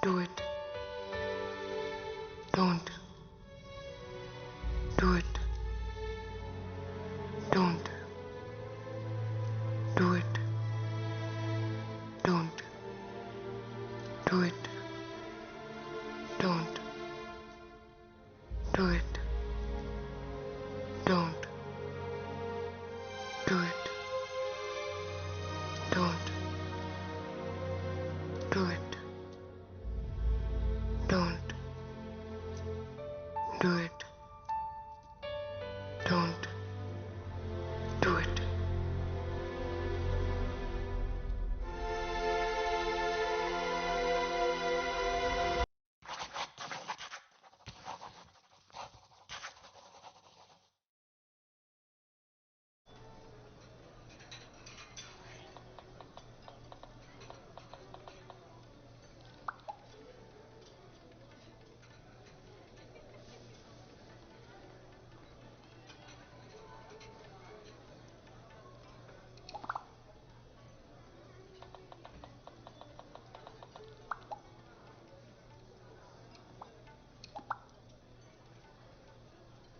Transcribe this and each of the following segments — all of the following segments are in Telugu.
Do it. Don't. Do it. Don't. Do it. Don't. Do it. Don't. Do it. Don't. Do it. Don't. Do it. Don't. Do it. Don't. Do it.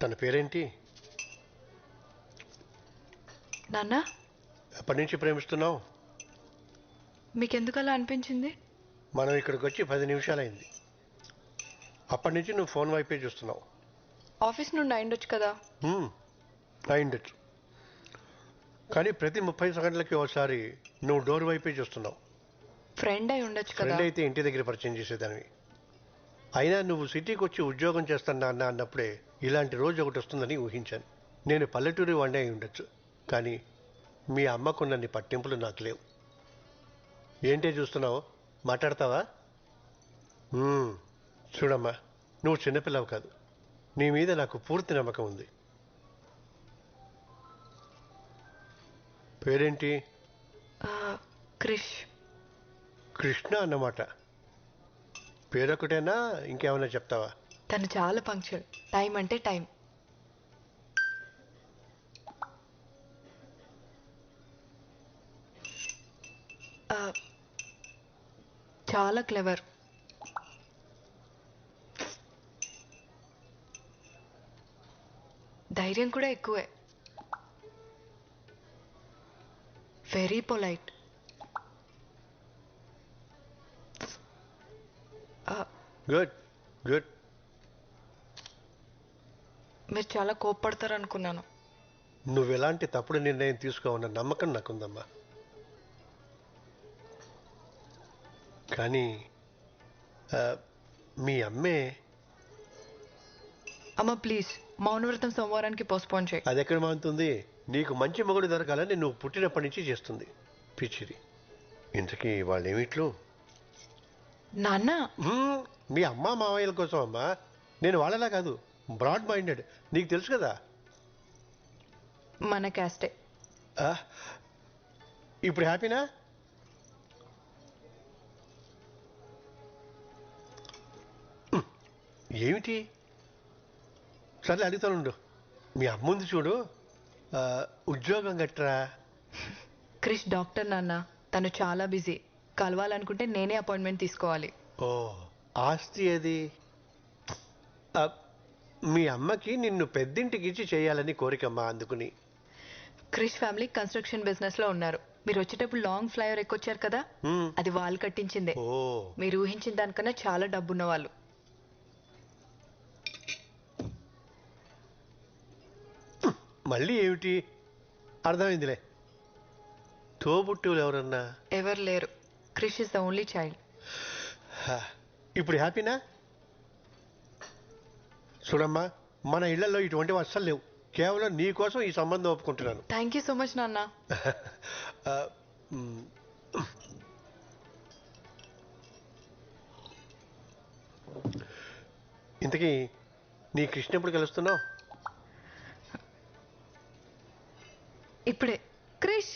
తన పేరేంటి? నాన్న, ఎప్పటి నుంచి ప్రేమిస్తున్నావు? మీకెందుకు అలా అనిపించింది? మనం ఇక్కడికి వచ్చి 10 నిమిషాలైంది. అప్పటి నుంచి నువ్వు ఫోన్ వైపే చూస్తున్నావు. ఆఫీస్ నుండి అయిండొచ్చు కదా. అయిండొచ్చు, కానీ ప్రతి 30 సెకండ్లకి ఒకసారి నువ్వు డోర్ వైపే చూస్తున్నావు. ఫ్రెండ్ అయి ఉండొచ్చు కదా. ఫ్రెండ్ అయితే ఇంటి దగ్గర పరిచయం చేసేదానివి. అయినా నువ్వు సిటీకి వచ్చి ఉద్యోగం చేస్తున్నా అన్నప్పుడే ఇలాంటి రోజు ఒకటి వస్తుందని ఊహించాను. నేను పల్లెటూరి వాడినే అయి ఉండొచ్చు, కానీ మీ అమ్మకున్నన్ని పట్టింపులు నాకు లేవు. ఏంటే చూస్తున్నావు? మాట్లాడతావా? చూడమ్మా, నువ్వు చిన్నపిల్లవు కాదు. నీ మీద నాకు పూర్తి నమ్మకం ఉంది. పేరేంటి? క్రిష్. కృష్ణ అన్నమాట. పేరొకటేనా, ఇంకేమైనా చెప్తావా? తను చాలా పంక్చువల్. టైం అంటే టైం. చాలా క్లెవర్. ధైర్యం కూడా ఎక్కువే. Very polite. Good good. మీరు చాలా కోప్పడతారు అనుకున్నాను. నువ్వు ఎలాంటి తప్పుడు నిర్ణయం తీసుకోవన్న నమ్మకం నాకుందమ్మా. కానీ మీ అమ్మే. అమ్మ ప్లీజ్, మౌనవ్రతం సోమవారానికి పోస్ట్పోన్ చేయి. అది ఎక్కడ మానుతుంది? నీకు మంచి మొగుడు దొరకాలని నువ్వు పుట్టినప్పటి నుంచి చేస్తుంది పిచ్చిది. ఇంతకీ వాళ్ళేమిట్లు? నాన్న, మీ అమ్మ మావయ్యల కోసం అమ్మా. నేను వాళ్ళలా కాదు, బ్రాడ్ మైండెడ్. నీకు తెలుసు కదా. మన క్యాస్టే. ఇప్పుడు హ్యాపీనా? ఏమిటి? సర్లే అడుగుతానుండు. మీ అమ్ముంది చూడు, ఉద్యోగం గట్రా. క్రిష్ డాక్టర్ నాన్న. తను చాలా బిజీ. కలవాలనుకుంటే నేనే అపాయింట్మెంట్ తీసుకోవాలి. ఓ, ఆస్తి అది. మీ అమ్మకి నిన్ను పెద్దింటికి ఇచ్చి చేయాలని కోరికమ్మా, అందుకుని. క్రిష్ ఫ్యామిలీ కన్స్ట్రక్షన్ బిజినెస్ లో ఉన్నారు. మీరు వచ్చేటప్పుడు లాంగ్ ఫ్లైఓవర్ ఎక్కొచ్చారు కదా, అది వాళ్ళు కట్టించిందే. ఓ, మీరు ఊహించిన దానికన్నా చాలా డబ్బున్న వాళ్ళు. మళ్ళీ ఏమిటి? అర్థమైందిలే. తోబుట్టువులు ఎవరన్నా? ఎవరు లేరు. Krish is the only child. ఇప్పుడు హ్యాపీనా? చూడమ్మా, మన ఇళ్లలో ఇటువంటివి అస్సలు లేవు. కేవలం నీ కోసం ఈ సంబంధం ఒప్పుకుంటున్నాను. థ్యాంక్ యూ సో మచ్ నాన్న. ఇంతకీ నీ కృష్ణ ఎప్పుడు కలుస్తున్నావు? ఇప్పుడే. క్రిష్,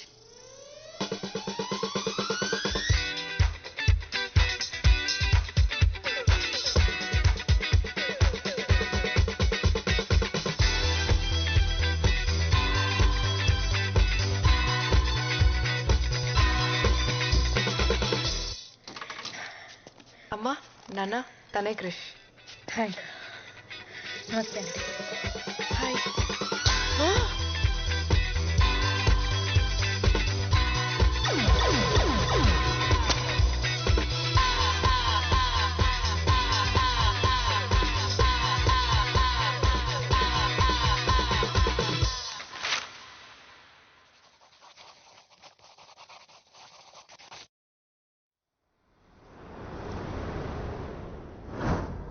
అమ్మా నాన్న తనే క్రిష్. హాయ్. నమస్తే అండి. హాయ్.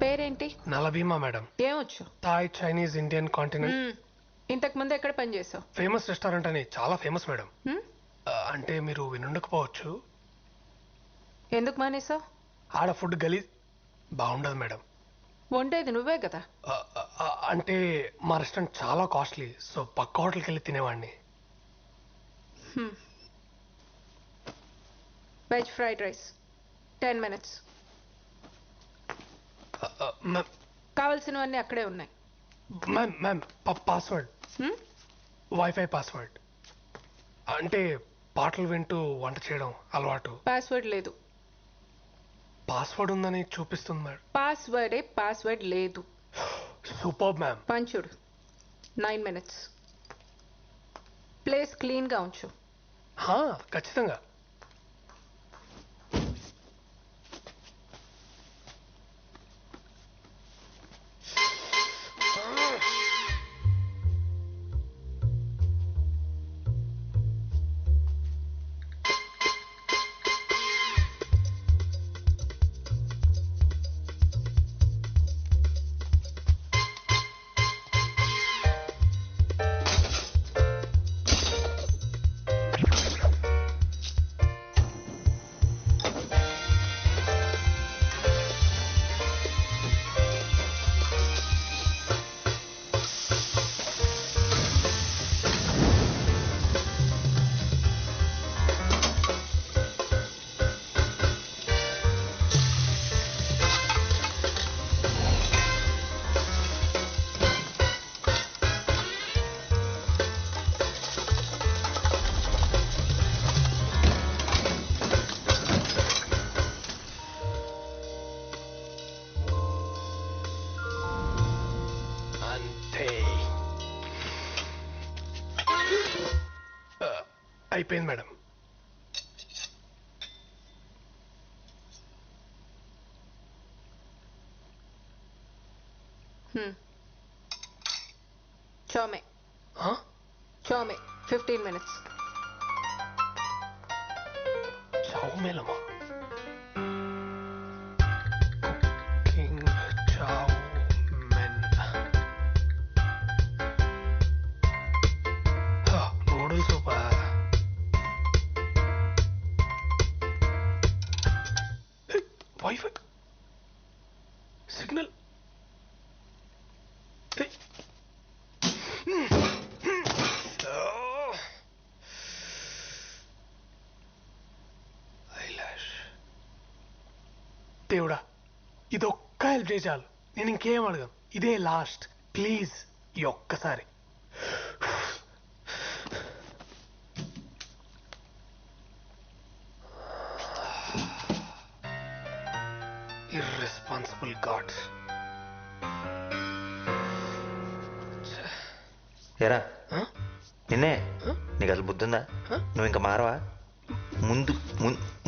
పేరేంటి? నలభీమా మేడం. ఏమొచ్చు? Thai, Chinese, Indian, continental. ఇంతకు ముందు ఎక్కడ పని చేసావు? ఫేమస్ రెస్టారెంట్ అని చాలా ఫేమస్ మేడం. అంటే మీరు వినుండకపోవచ్చు. ఎందుకు మానేసావు? ఆడ ఫుడ్ గలీజ్ బాగుండదు మేడం. వండేది నువ్వే కదా. అంటే మా రెస్టారెంట్ చాలా కాస్ట్లీ, సో పక్క హోటల్కి వెళ్ళి తినేవాడిని. Veg fried rice 10 minutes. కావలసినవన్నీ అక్కడే ఉన్నాయి. Ma'am password, wifi password. అంటే పాటలు వింటూ వంట చేయడం అలవాటు. పాస్వర్డ్ లేదు. పాస్వర్డ్ ఉందని చూపిస్తుంది మేడం. పాస్వర్డ్ లేదు. Super ma'am. పంచుడు 9 minutes. ప్లేస్ క్లీన్ గా ఉంచు. ఖచ్చితంగా. అయిపోయింది మేడం. Chow mein 15 minutes. చౌమేలమా? Cooking chow mein. Noodles super. Wifi signal. దేవుడా, ఇదొక్క హెల్ప్ చేయాలి. నేను ఇంకేం అడగను. ఇదే లాస్ట్. ప్లీజ్ ఈ ఒక్కసారి. Irresponsible gods. ఏరా నిన్నే, నీకు అసలు బుద్ధి ఉందా? నువ్వు ఇంకా మారవా? ముందు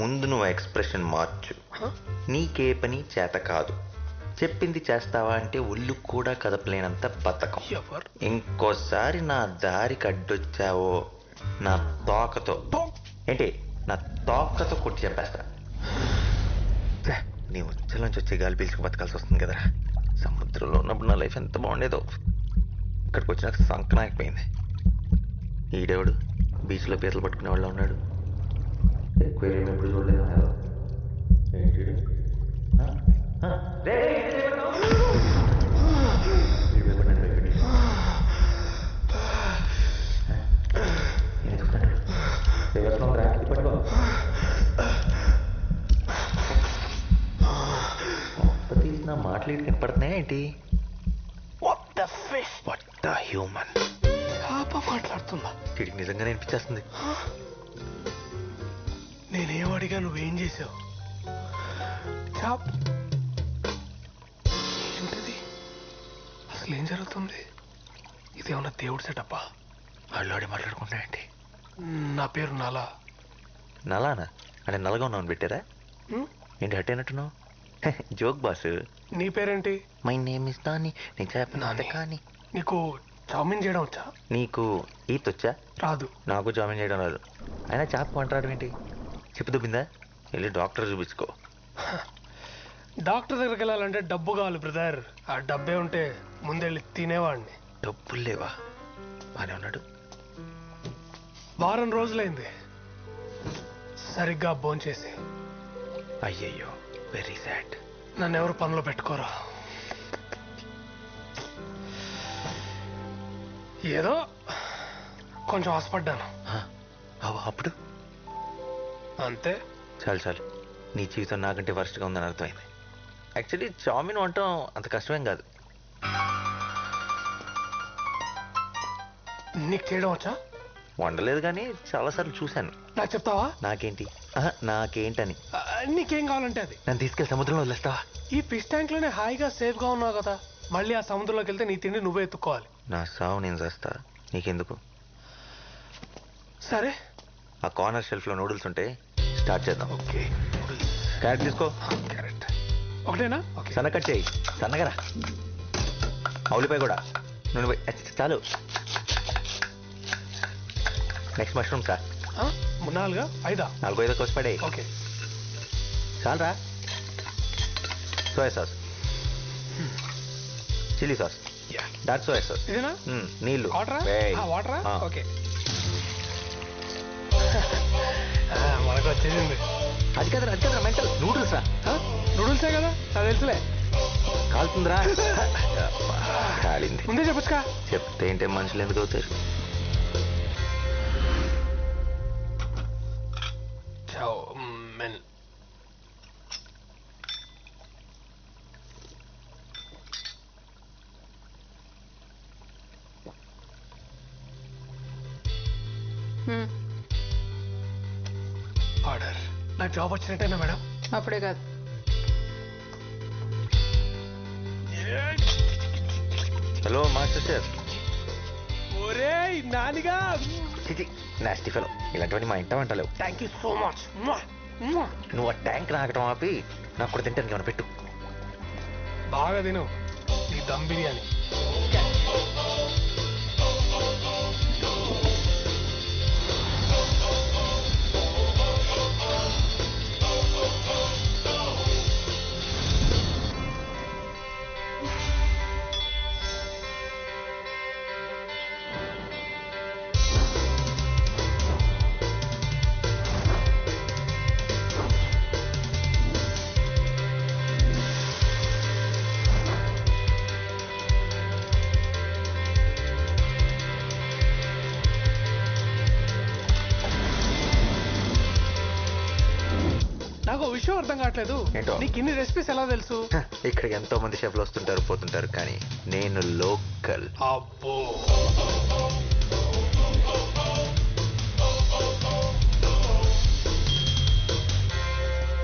ముందు నువ్వు ఎక్స్ప్రెషన్ మార్చు. నీకే పని చేత కాదు. చెప్పింది చేస్తావా అంటే ఒళ్ళు కూడా కదపలేనంత బతకం. ఇంకోసారి నా దారికి అడ్డొచ్చావో నా తోకతో నా తోకతో కొట్టి చెప్పేస్తా. నీ ఉచ్చలోంచి వచ్చే గాలి పీల్చుకు బతకాల్సి వస్తుంది కదరా. సముద్రంలో ఉన్నప్పుడు నా లైఫ్ ఎంత బాగుండేదో. ఇక్కడికి వచ్చినాక సంకనాకపోయింది. ఈడేవాడు బీచ్లో పీతలు పట్టుకునే వాళ్ళు ఉన్నాడు. ఎక్వేరియం ఎప్పుడు చూడలేదు. తీసిన మాటలు ఇటు కనపడుతున్నాయా ఏంటి? హ్యూమన్ మాట్లాడుతుందా? వీడికి నిజంగానే అనిపించేస్తుంది. నేనేం అడిగా, నువ్వేం చేసావు? అసలు ఏం జరుగుతుంది? ఇదేమన్నా దేవుడు సెటప్పా? వాళ్ళు మాట్లాడుకుంటాయండి. నా పేరు నాలా. నలానా అంటే నల్లగా ఉన్నావు పెట్టారా? హ్మ్? ఏంటి హట్ అయినట్టున్నావు? Joke boss. నీ పేరేంటి? My name is Nani. నేను చెప్పిన నాని. కానీ నీకు చావుమీన్ చేయడం వచ్చా? నీకు ఈత్ వచ్చా? రాదు. నాకు జాయిన్ చేయడం రాదు. అయినా చేప మాట్లాడడం ఏంటి? చెప్పు దుబ్బిందా? వెళ్ళి డాక్టర్ చూపించుకో. డాక్టర్ దగ్గరికి వెళ్ళాలంటే డబ్బు కావాలి బ్రదర్. ఆ డబ్బే ఉంటే ముందెళ్ళి తినేవాడిని. డబ్బులు లేవా? బానే ఉన్నాడు. వారం రోజులైంది సరిగ్గా భోంచేసి. అయ్యయ్యో, వెరీ సాడ్. నన్ను ఎవరు పనిలో పెట్టుకోరా. ఏదో కొంచెం ఆశపడ్డాను అప్పుడు అంతే. చాలు చాలు, నీ జీవితం నాకంటే వర్స్ట్గా ఉందని అర్థమైంది. యాక్చువల్లీ చామిన్ వంటం అంత కష్టమేం కాదు. నీకు చేయడం వచ్చా? వండలేదు కానీ చాలాసార్లు చూశాను. నాకు చెప్తావా? నాకేంటి? నాకేంటని. నీకేం కావాలంటే అది. నన్ను తీసుకెళ్ళి సముద్రంలో వదిలేస్తావా? ఈ ఫిష్ ట్యాంక్ లోనే హాయిగా సేఫ్ గా ఉన్నావు కదా. మళ్ళీ ఆ సముద్రంలోకి వెళ్తే నీ తిండి నువ్వే ఎత్తుక్కోవాలి. నా సావు నేను చేస్తా, నీకెందుకు? సరే. ఆ కార్నర్ షెల్ఫ్ లో నూడిల్స్ ఉంటే స్టార్ట్ చేద్దాం. ఓకే. క్యారెట్ తీసుకో. క్యారెట్ ఒకటేనా? ఓకే. సన్న కట్ చేయి, సన్నగరా. ఉల్లిపాయ కూడా. నూనె పోయి. చాలు. Next mushroom sir. 4 5 4 5 కోసి పడే. ఓకే. చాలరా. Soya sauce, chilli sauce, dark soya sauce. ఇదేనా? నీళ్ళు. వాటరా? వేయ్. వాటరా? ఆ. ఓకే. మనకు వచ్చేసింది. అది కదరా మెంటల్. నూడిల్స్ రా. నూడిల్సే కదా, అది తెలుసులే. కాలుతుందిరా. కాలింది. ముందే చెప్పొచ్చుగా. చెప్తే ఏంటే మనుషులు ఎందుకు అవుతారు? చావుమెన్. ఆర్డర్. నాకు జాబ్ వచ్చినట్టేనా మేడం? అప్పుడే కాదు. Hello master chef. ఒరే నానిగా. చిచి, నాస్టీ ఫెలో. ఇలాంటివన్నీ మా ఇంట వంటలేవు. Thank you so much. నువ్వు ఆ ట్యాంక్ నాకటం ఆపి నాకు కూడా తింటాను ఏమైనా పెట్టు. బాగా తిను నీ దమ్ బిర్యానీ. నాకు ఓ విషయం అర్థం కావట్లేదు. ఏంటో? నీకు ఇన్ని రెసిపీస్ ఎలా తెలుసు? ఇక్కడికి ఎంతో మంది షెఫ్లు వస్తుంటారు పోతుంటారు, కానీ నేను లోకల్. అబ్బో.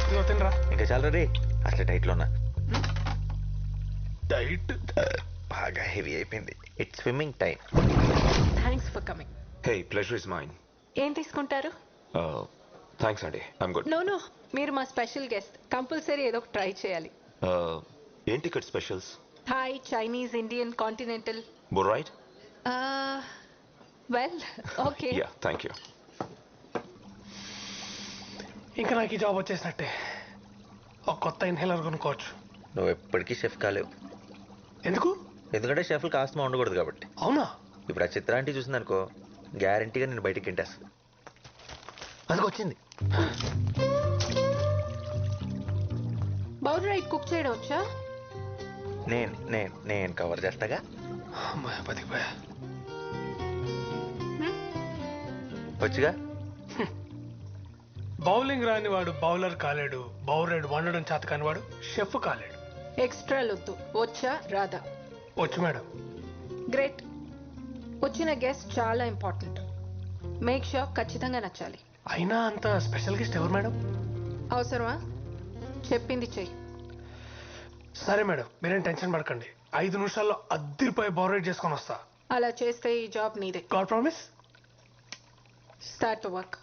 ఇదిగో తినరా. ఇంకా చాలా రే. అసలు డైట్లో ఉన్నా. డైట్ బాగా హెవీ అయిపోయింది. It's swimming time. Thanks for coming. Hey, pleasure is mine. ఏం తీసుకుంటారు? Thanks, Andy. I'm good. No మీరు మా స్పెషల్ గెస్ట్. కంపల్సరీ ఏదో ఒక ట్రై చేయాలి. ఏం ticket specials? Thai, Chinese, Indian, continental. Both right? Well okay. Yeah, thank you. ఇంకా నాకు ఈ జాబ్ వచ్చేసినట్టే. ఒక కొత్త ఇన్హేలర్ కొనుక్కోవచ్చు. నువ్వు ఎప్పటికీ షెఫ్ కాలేవు. ఎందుకు? ఎందుకంటే షెఫ్లు కాస్త ఉండకూడదు కాబట్టి. అవునా? ఇప్పుడు ఆ చిత్రాంటి చూసిందనుకో, గ్యారంటీగా నేను బయటికి తింటేస్తుంది. అందుకు వచ్చింది. బౌల్ రైట్ కుక్ చేయడం వచ్చా? నేను కవర్ చేస్తాగా. అమ్మాయి బతికిపోయా. వచ్చుగా. బౌలింగ్ రాని వాడు బౌలర్ కాలేడు. బౌలర్ వండడం చేత కాని వాడు షెఫ్ కాలేడు. ఎక్స్ట్రా లొద్దు. వచ్చా రాదా? వచ్చు మేడం. గ్రేట్. వచ్చిన గెస్ట్ చాలా ఇంపార్టెంట్. మేక్ షూర్ ఖచ్చితంగా నచ్చాలి. అయినా అంత స్పెషల్ గెస్ట్ ఎవరు మేడం? అవసరమా? చెప్పింది చెయ్యి. సరే మేడం, మీరేం టెన్షన్ పడకండి. 5 నిమిషాల్లో అద్దరిపోయి బోరేట్ చేసుకొని వస్తా. అలా చేస్తే ఈ జాబ్ నీదే. God promise. Start to work.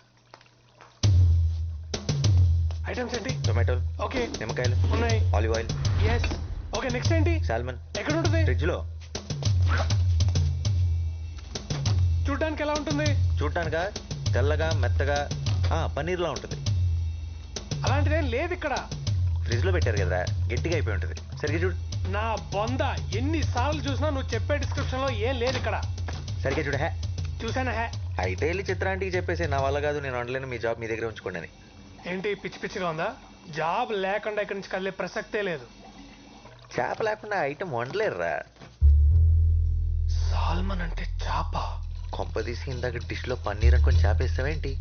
Items ఏంటి? టొమాటోలు, ఓకే నిమ్మకాయలు, ఉన్నాయి. Olive oil, yes. Okay next ఏంటి? సాల్మన్. ఎక్కడ ఉంటుంది? ఫ్రిడ్జ్ లో. చూడడానికి ఎలా ఉంటుంది? చూడటానికా? తెల్లగా మెత్తగా పన్నీర్లా ఉంటుంది. అలాంటిదేం లేదు ఇక్కడ. ఫ్రిడ్జ్ లో పెట్టారు కదా, గట్టిగా అయిపోయి ఉంటుంది. సరిగ్గా చూడు. నా బొంద ఎన్నిసార్లు చూసినా నువ్వు చెప్పే డిస్క్రిప్షన్ లో ఏం లేదు ఇక్కడ. సరిగ్గా చూడు. చూసానా? అయితే వెళ్ళి చిత్రాంటికి చెప్పేసి నా వల్ల కాదు, నేను వండలేను, మీ జాబ్ మీ దగ్గర ఉంచుకోండి అని. ఏంటి పిచ్చి పిచ్చిగా ఉందా? జాబ్ లేకుండా ఇక్కడి నుంచి కదిలే ప్రసక్తే లేదు. చేప లేకుండా ఐటమ్ వండలేరురా. సాల్మన్ అంటే చేప? కొంపదీసి ఇందాక డిష్ లో పన్నీర్ అనుకొని చేప వేస్తావేంటి?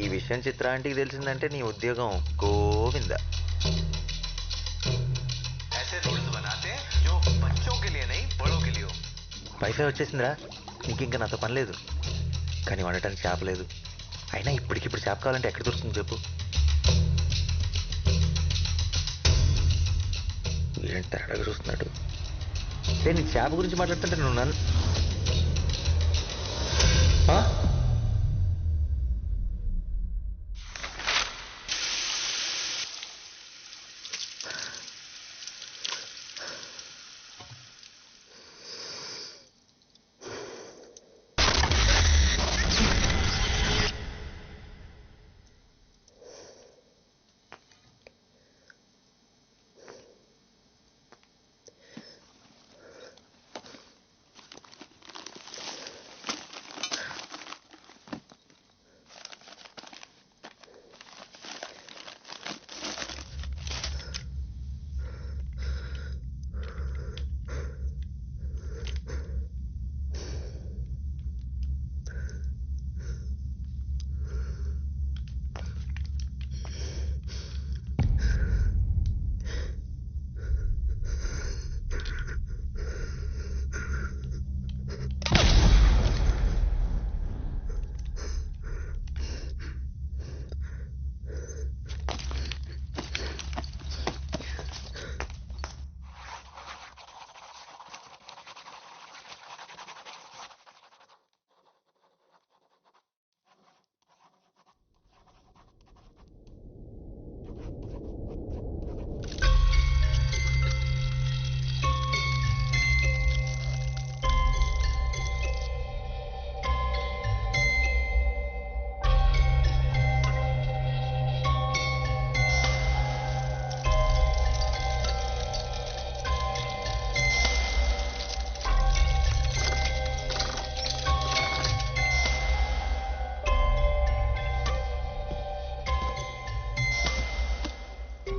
ఈ విషయం చిత్రాంటికి తెలిసిందంటే నీ ఉద్యోగం గోవింద. వైఫై వచ్చేసిందిరా, నీకింకా నాతో పని లేదు. కానీ వండటానికి చేప లేదు. అయినా ఇప్పటికిప్పుడు చేప కావాలంటే ఎక్కడ దొరుకుతుంది చెప్పు? ఏంటి తేడాగా చూస్తున్నాడు? నేను చేప గురించి మాట్లాడుతుంటే నువ్వు నన్ను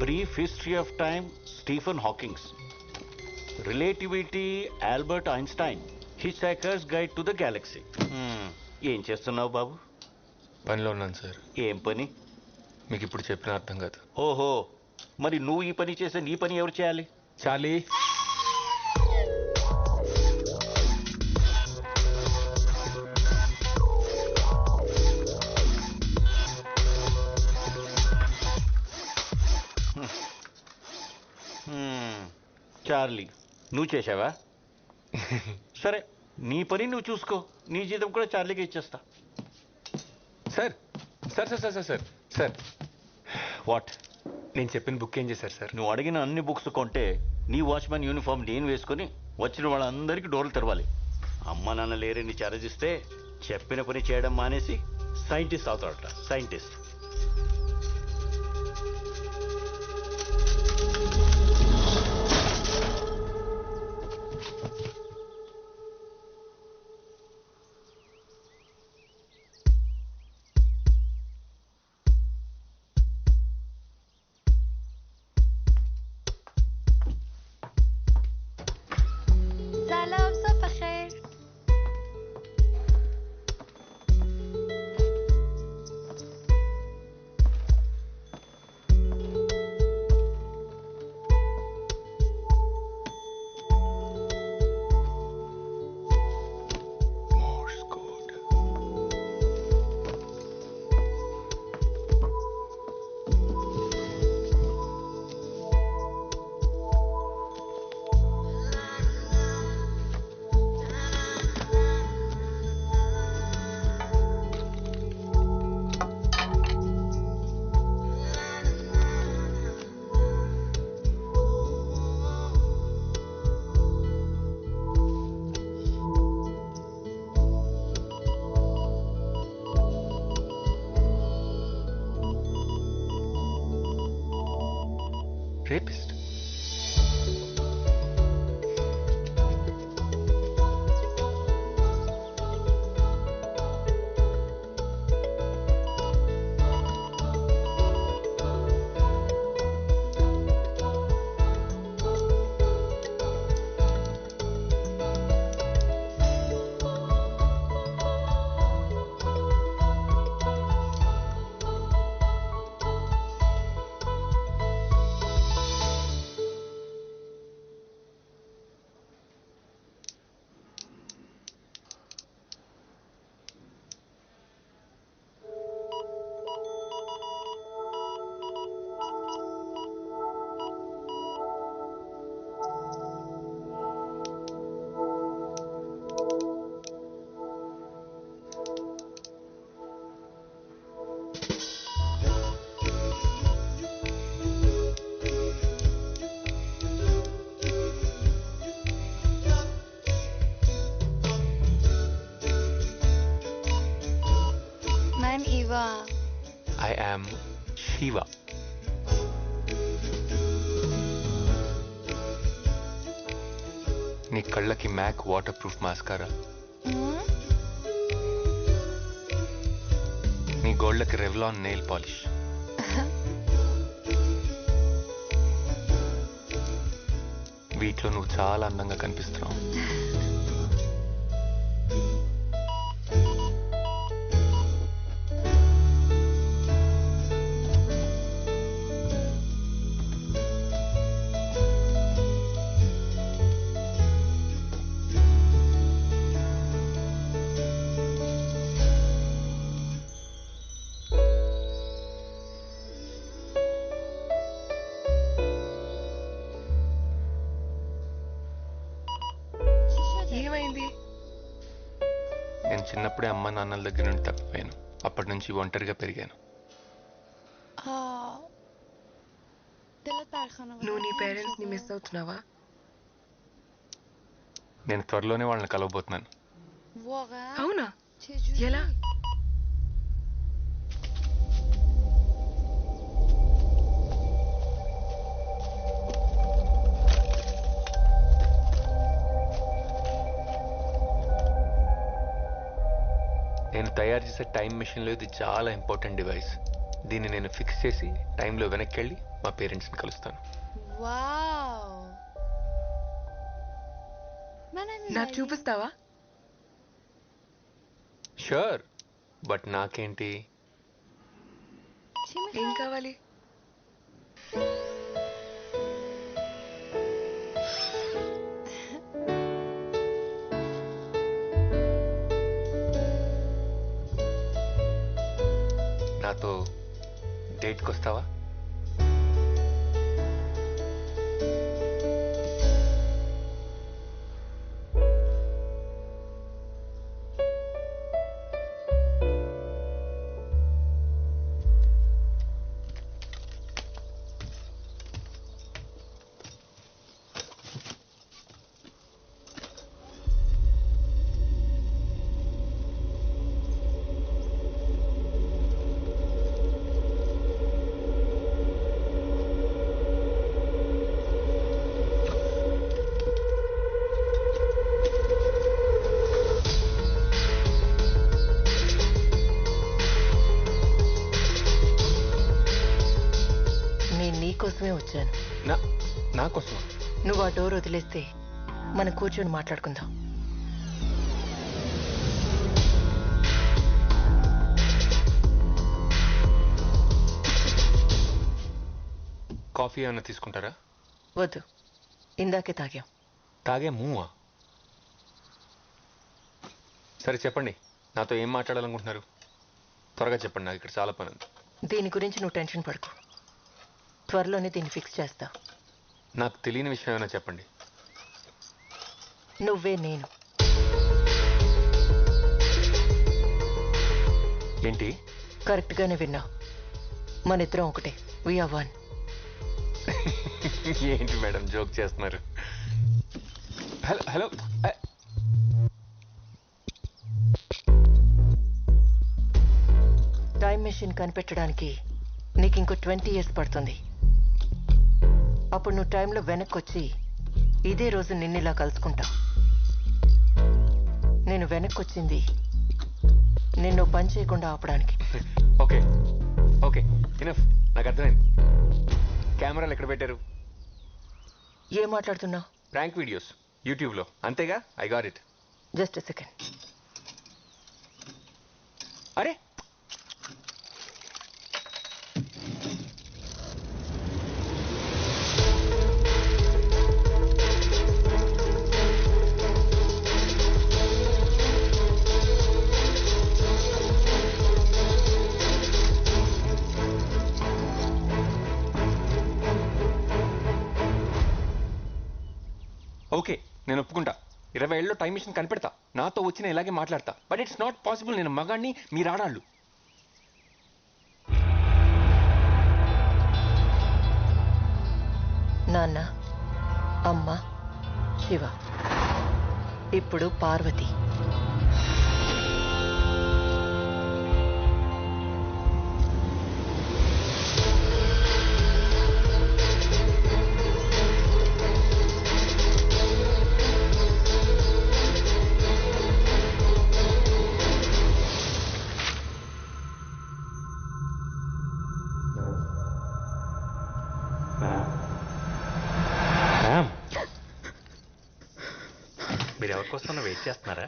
Brief History of Time, Stephen Hawking. Relativity, Albert Einstein. Hitchhiker's Guide to the Galaxy. ఏం చేస్తున్నావు బాబు? పనిలో ఉన్నాను సార్. ఏం పని? మీకు ఇప్పుడు చెప్పిన అర్థం కాదు. ఓహో, మరి నువ్వు ఈ పని చేస్తే నీ పని ఎవరు చేయాలి? చాలీ. చార్లీ, నువ్వు చేసావా? సరే, నీ పని నువ్వు చూసుకో. నీ జీతం కూడా చార్లీకి ఇచ్చేస్తా. Sir sir sir sir sir sir what? నేను చెప్పిన బుక్ ఏం చేశారు సార్? నువ్వు అడిగిన అన్ని బుక్స్ కొంటే నీ వాచ్మెన్ యూనిఫామ్ నేను వేసుకుని వచ్చిన వాళ్ళందరికీ డోర్లు తెరవాలి. అమ్మ నాన్న లేరని చారజిస్తే చెప్పిన పని చేయడం మానేసి సైంటిస్ట్ అవుతాడట. Scientist. Rapist. I'm Eva. I am Shiva. నీ కళ్ళకి మ్యాక్ వాటర్ ప్రూఫ్ మాస్కారా, నీ గోళ్ళకి రెవ్లాన్ నెయిల్ పాలిష్, వీటిలో నువ్వు చాలా అందంగా కనిపిస్తున్నావు. ఏమైంది? నేను చిన్నప్పుడే అమ్మ నాన్నల దగ్గర నుండి తప్పిపోయాను. అప్పటి నుంచి ఒంటరిగా పెరిగాను. నువ్వు నీ పేరెంట్స్ ని మిస్ అవుతున్నావా? నేను త్వరలోనే వాళ్ళని కలవబోతున్నాను. అవునా? ఎలా? నేను తయారు చేసే టైం మిషన్లో ఇది చాలా ఇంపార్టెంట్ డివైస్. దీన్ని నేను ఫిక్స్ చేసి టైంలో వెనక్కి వెళ్ళి మా పేరెంట్స్ని కలుస్తాను. నాకు చూపిస్తావా? షూర్, బట్ నాకేంటి? ఏం కావాలి? నాతో డేట్కి వస్తావా? కోసమే వచ్చాను. నా కోసం? నువ్వు ఆ డోర్ వదిలేస్తే మనం కూర్చొని మాట్లాడుకుందాం. కాఫీ ఏమైనా తీసుకుంటారా? వద్దు, ఇందాకే తాగాం. తాగే మూవా? సరే చెప్పండి, నాతో ఏం మాట్లాడాలనుకుంటున్నారు? త్వరగా చెప్పండి, నాకు ఇక్కడ చాలా పని ఉంది. దీని గురించి నువ్వు టెన్షన్ పడకు, త్వరలోనే దీన్ని ఫిక్స్ చేస్తా. నాకు తెలియని విషయం ఏమైనా చెప్పండి. నువ్వే నేను. ఏంటి? కరెక్ట్గానే విన్నావు, మన ఇద్దరం ఒకటే. We are one. ఏంటి మేడం జోక్ చేస్తున్నారు? హలో హలో, టైం మెషిన్ కనిపెట్టడానికి నీకు ఇంకో 20 years పడుతుంది. అప్పుడు నువ్వు టైంలో వెనక్కి వచ్చి ఇదే రోజు నిన్నిలా కలుసుకుంటా. నేను వెనక్కి వచ్చింది నిన్ను పని చేయకుండా ఆపడానికి. ఓకే ఓకే ఇనఫ్, నాకు అర్థమైంది. కెమెరాలు ఎక్కడ పెట్టారు? ఏం మాట్లాడుతున్నావు? ప్రాంక్ వీడియోస్ యూట్యూబ్లో, అంతేగా? I got it. Just second. అరే ఓకే, నేను ఒప్పుకుంటా. 20 ఏళ్ళలో టైం మిషన్ కనిపెడతా, నాతో వచ్చిన ఇలాగే మాట్లాడతా. But it's not possible. నేను మగాడిని, మీరు ఆడాళ్ళు. నాన్న, అమ్మ, శివ, ఇప్పుడు పార్వతి. మీరు ఎవరికోసం వెయిట్ చేస్తున్నారా?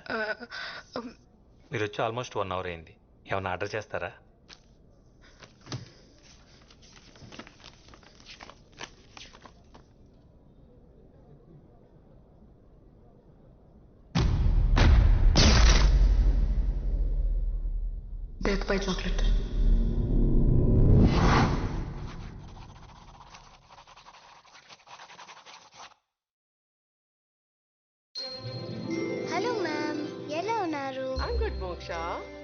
మీరు వచ్చి ఆల్మోస్ట్ 1 అవర్ అయింది. ఏమన్నా ఆర్డర్ చేస్తారా? Death by chocolate. Hello ma'am, ఎలా ఉన్నారు? ఐమ్ గుడ్ మోక్ష,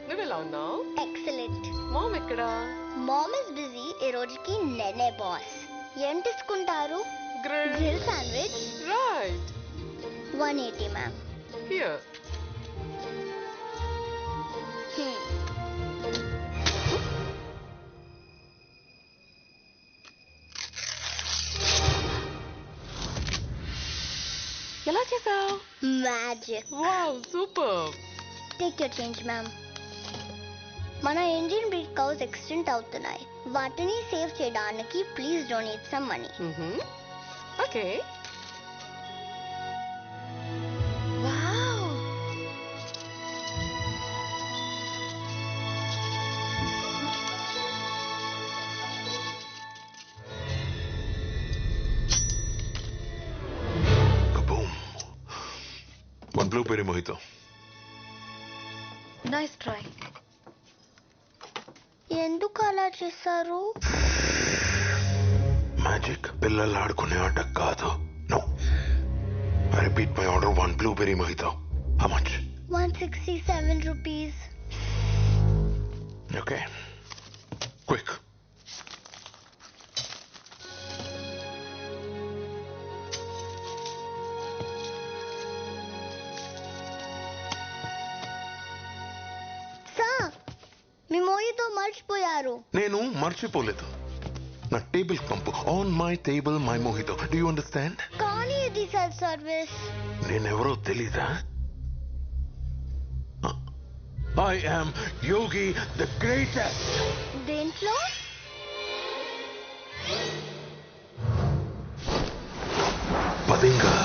నువ్వెలా ఉన్నావు? ఎక్సలెంట్. మామ్ ఎక్కడా? Mom is busy. ఈ రోజుకి నేనే బాస్. ఏం తీసుకుంటారు? Grill sandwich. Right. 180 ma'am. Here. ఎలా చేసావు? Magic. Wow, super. Take your change ma'am. మన ఇండియన్ బ్రీడ్ కౌస్ ఎక్స్టెంట్ అవుతున్నాయి. వాటిని సేవ్ చేయడానికి please donate some money. Okay. Wow. One blueberry mojito. Nice try. ఎందుకు అలా చేశారు? మ్యాజిక్ పిల్లలు ఆడుకునే ఆట కాదు. No. I repeat my order. 1 blueberry mojito. How much? 167 rupees. Okay. Quick. Sir, మీ మోయితో మర్చిపోయారు. నేను మర్చిపోలేదు. నా టేబుల్ పంపు. On my table my mojito. Do you understand? కానీ ఇది సెల్ఫ్ సర్వీస్. నేనెవరో తెలీదా? I am Yogi the greatest. దేంట్లో? పదింగా.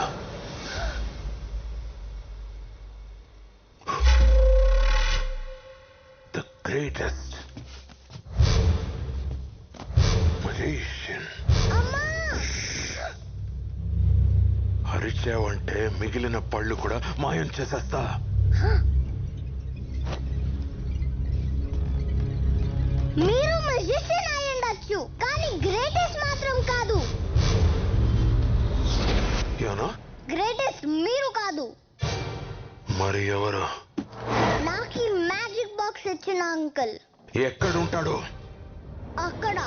The greatest magician. అరిచావంటే మిగిలిన పళ్ళు కూడా మాయం చేసేస్తా. మీరు మెజిషియన్ అయి ఉండొచ్చు, కానీ గ్రేటెస్ట్ మాత్రం కాదు. ఏనా? గ్రేటెస్ట్ మీరు కాదు. మరి ఎవరు? నాకు ఈ మ్యాజిక్ బాక్స్ ఇచ్చిన అంకుల్. ఎక్కడుంటాడు? అక్కడ.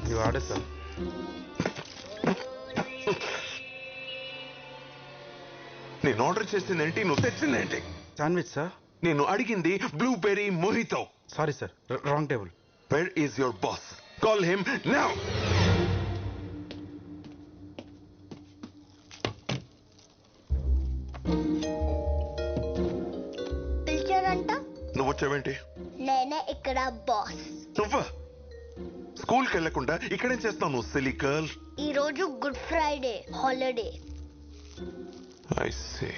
ఇవి వాడే సార్. నేను ఆర్డర్ చేసిందేంటి, నువ్వు తెచ్చిందేంటి? Sandwich sir. నేను అడిగింది blueberry mojito. Sorry sir, wrong table. Where is your boss? Call him now. పిలిచారంట. నువ్వు వచ్చావేంటి? నేనే ఇక్కడ బాస్. నువ్వా? స్కూల్కి వెళ్లకుండా ఇక్కడేం చేస్తావు నువ్వు, సిలీ గర్ల్? ఈ రోజు good Friday holiday. I see.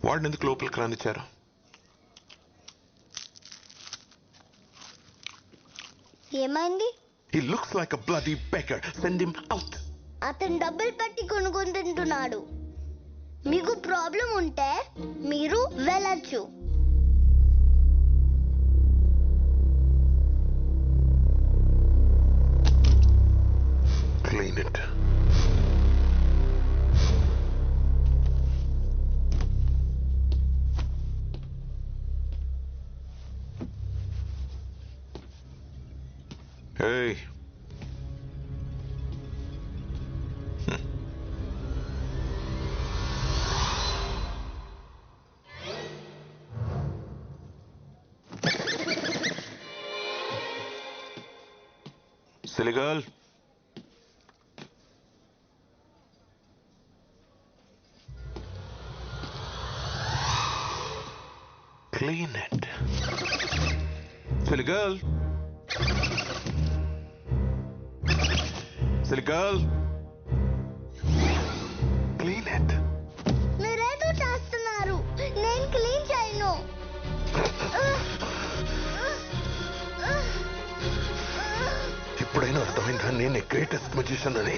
వాడిని ఎందుకు లోపలికి రానిచ్చారు? ఏమైంది? He looks like a bloody beggar. Send him out. అతను డబ్బులు పెట్టి కొనుక్కొని తింటున్నాడు. మీకు ప్రాబ్లం ఉంటే మీరు వెళ్ళచ్చు. Clean it. Hey. Silly girl. Clean it. Silly girl. Silly girl. Clean it. మీరేదో చేస్తున్నారు. నేను క్లీన్ చేయను. ఇప్పుడైనా అర్థమైందా నేను గ్రేటెస్ట్ మ్యూజిషియన్ అని?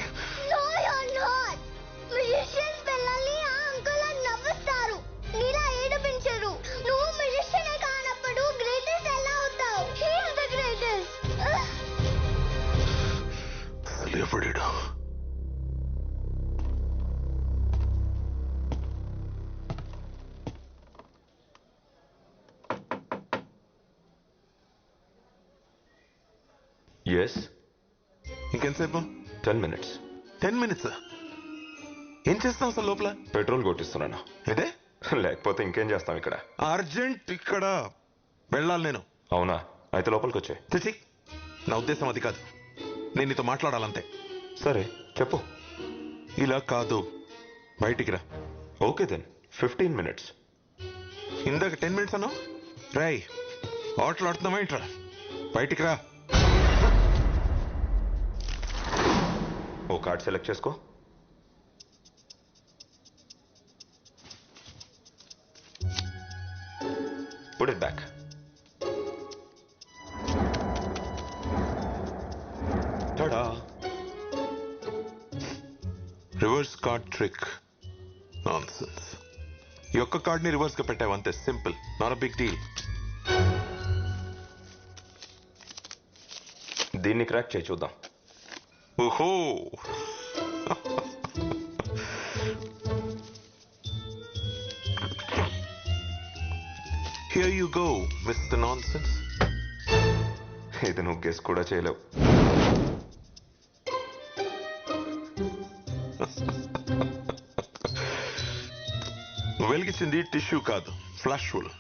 No, you're not. Musicians పిల్లల్ని ఆ అంకుల్ అని నవ్వుస్తారు. నీలా ఏడిపించరు. నువ్వు musician కానప్పుడు గ్రేటెస్ట్ ఎలా అవుతావు? He is the greatest. అసలు ఎవడిడా? ఎస్. ఇంకెంతసేపు? 10 minutes. 10 minutes? ఏం చేస్తాం అసలు లోపల? పెట్రోల్ కొట్టిస్తున్నాను. ఇదే? లేకపోతే ఇంకేం చేస్తాం ఇక్కడ? అర్జెంట్ ఇక్కడ వెళ్ళాలి నేను. అవునా? అయితే లోపలికి వచ్చాయి. చిచి, నా ఉద్దేశం అది కాదు. నేను నీతో మాట్లాడాలంతే. సరే చెప్పు. ఇలా కాదు, బయటికి రా. Okay then 15 minutes. ఇందాక 10 minutes అన్నావు. రాయ్, ఆటలు ఆడుతున్నావా ఏంట్రా? బయటికి రా. ఓ కార్డ్ సెలెక్ట్ చేసుకో. Put it back. Ta-da. Reverse card trick. Nonsense. ఈ ఒక్క కార్డ్ని రివర్స్ గా పెట్టావు అంతే. Simple, not a big deal. దీన్ని క్రాక్ చేయి చూద్దాం. ఓహో, here you go mister nonsense. ఇది నువ్వు గెస్ కూడా చేయలేవు. వెలిగించింది టిష్యూ కాదు, ఫ్లాష్ ఫుల్.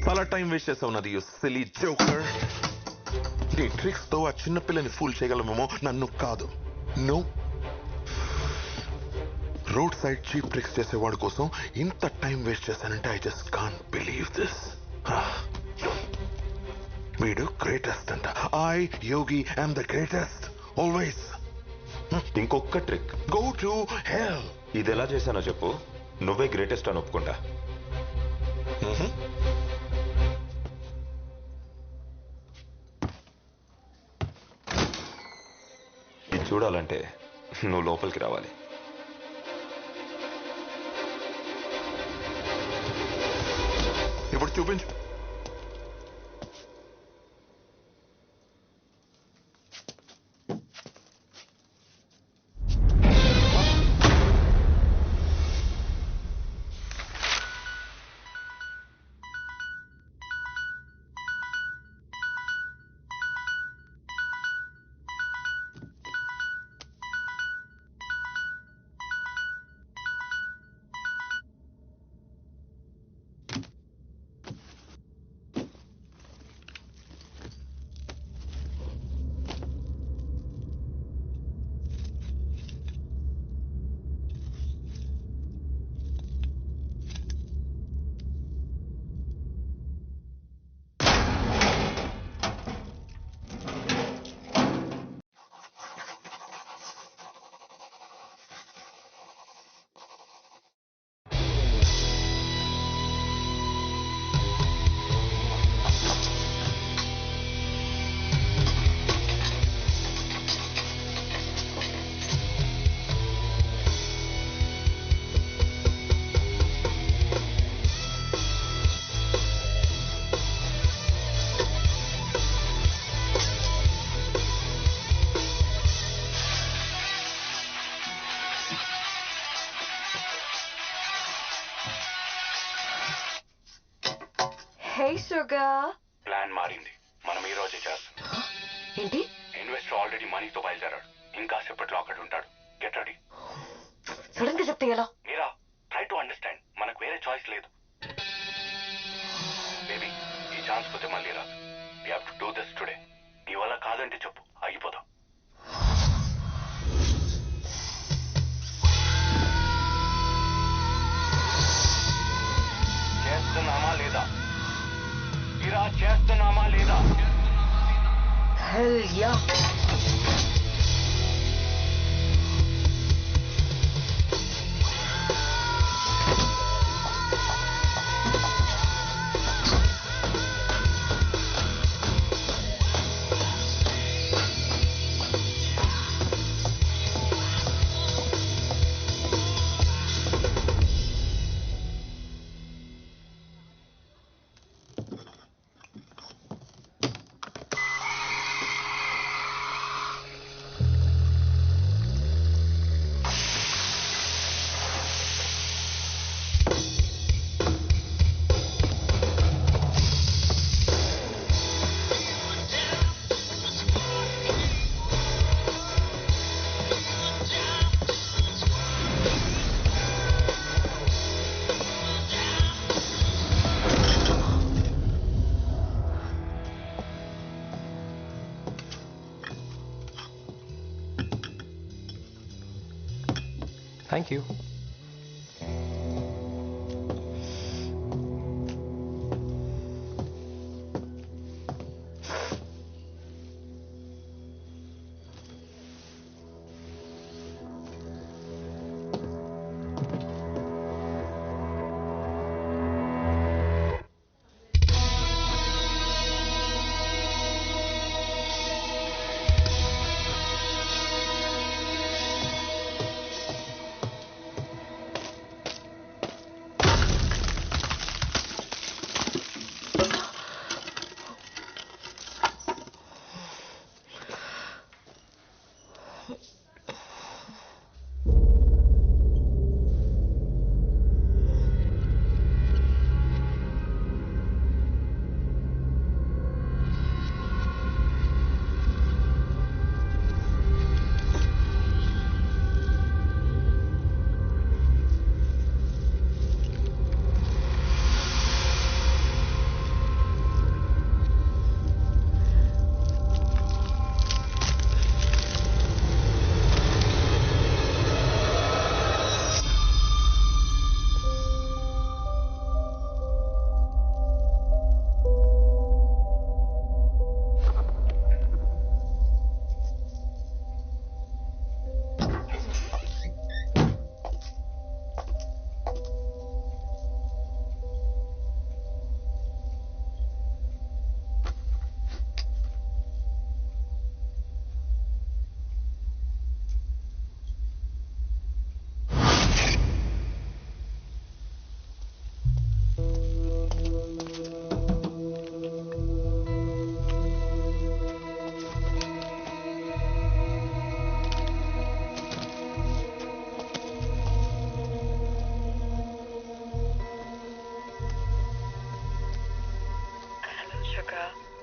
చాలా టైం వేస్ట్ చేసావు నాది, యు సిలీ జోకర్. నీ ట్రిక్స్ తో ఆ చిన్నపిల్లని ఫూల్ చేయగలమేమో, నన్ను కాదు. No, road side cheap tricks చేసేవాడి కోసం ఇంత టైం వేస్ట్ చేశానంటే I just can't believe this. వీడు గ్రేటెస్ట్ అంట. I Yogi I'm the greatest always. ఇంకొక ట్రిక్. Go to hell. ఇది ఎలా చేశానో చెప్పు, నువ్వే గ్రేటెస్ట్ అని ఒప్పుకుంటా. ఇది చూడాలంటే నువ్వు లోపలికి రావాలి. ఇప్పుడు చూపించు. హే షుగర్. ప్లాన్ మారింది. మనం ఈ రోజే చేస్తాం. ఏంటి? ఇన్వెస్టర్ ఆల్రెడీ మనీతో బయలుదేరాడు. ఇంకా సేపట్లో అక్కడ ఉంటాడు. Get ready. సడన్ గా చెప్తే ఎలా? మీరా ట్రై టు అండర్స్టాండ్. మనకు వేరే చాయిస్ లేదు. బేబీ ఈ ఛాన్స్ పోతే మళ్ళీ రాదు. We have to do this today. నీ వల్ల కాదంటే చెప్పు, ఆగిపోదాం. చేస్తున్నామా లేదా? మీరా చేస్తున్నామా లేదా? Hell yeah. Thank you.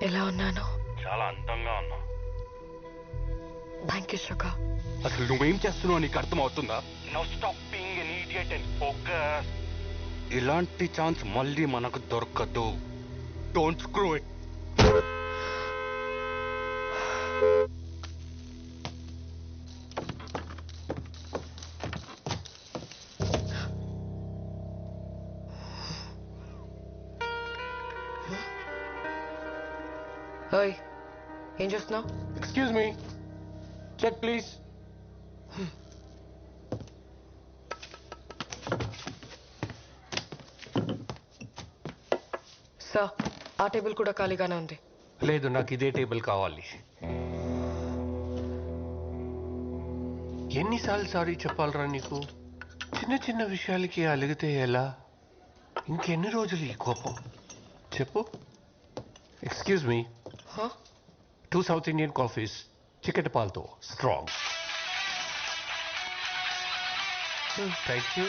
ఎలా ఉన్నాను? చాలా అందంగా ఉన్నా. Thank you sugar. అసలు నువ్వేం చేస్తున్నావు నీకు అర్థం అవుతుందా? No stop being an idiot and focus. ఇలాంటి ఛాన్స్ మళ్ళీ మనకు దొరకదు. Don't screw it. ఓయ్, ఏం చూస్తున్నావు? Excuse me, check please. Sir, ఆ టేబుల్ కూడా ఖాళీగానే ఉంది. లేదు, నాకు ఇదే టేబుల్ కావాలి. ఎన్నిసార్లు సారీ చెప్పాలరా నీకు? చిన్న చిన్న విషయాలకి అలిగితే ఎలా? ఇంకెన్ని రోజులు ఈ కోపం చెప్పు? Excuse me, 2 South Indian coffees, చికెట్ పాల్తో strong. Thank you.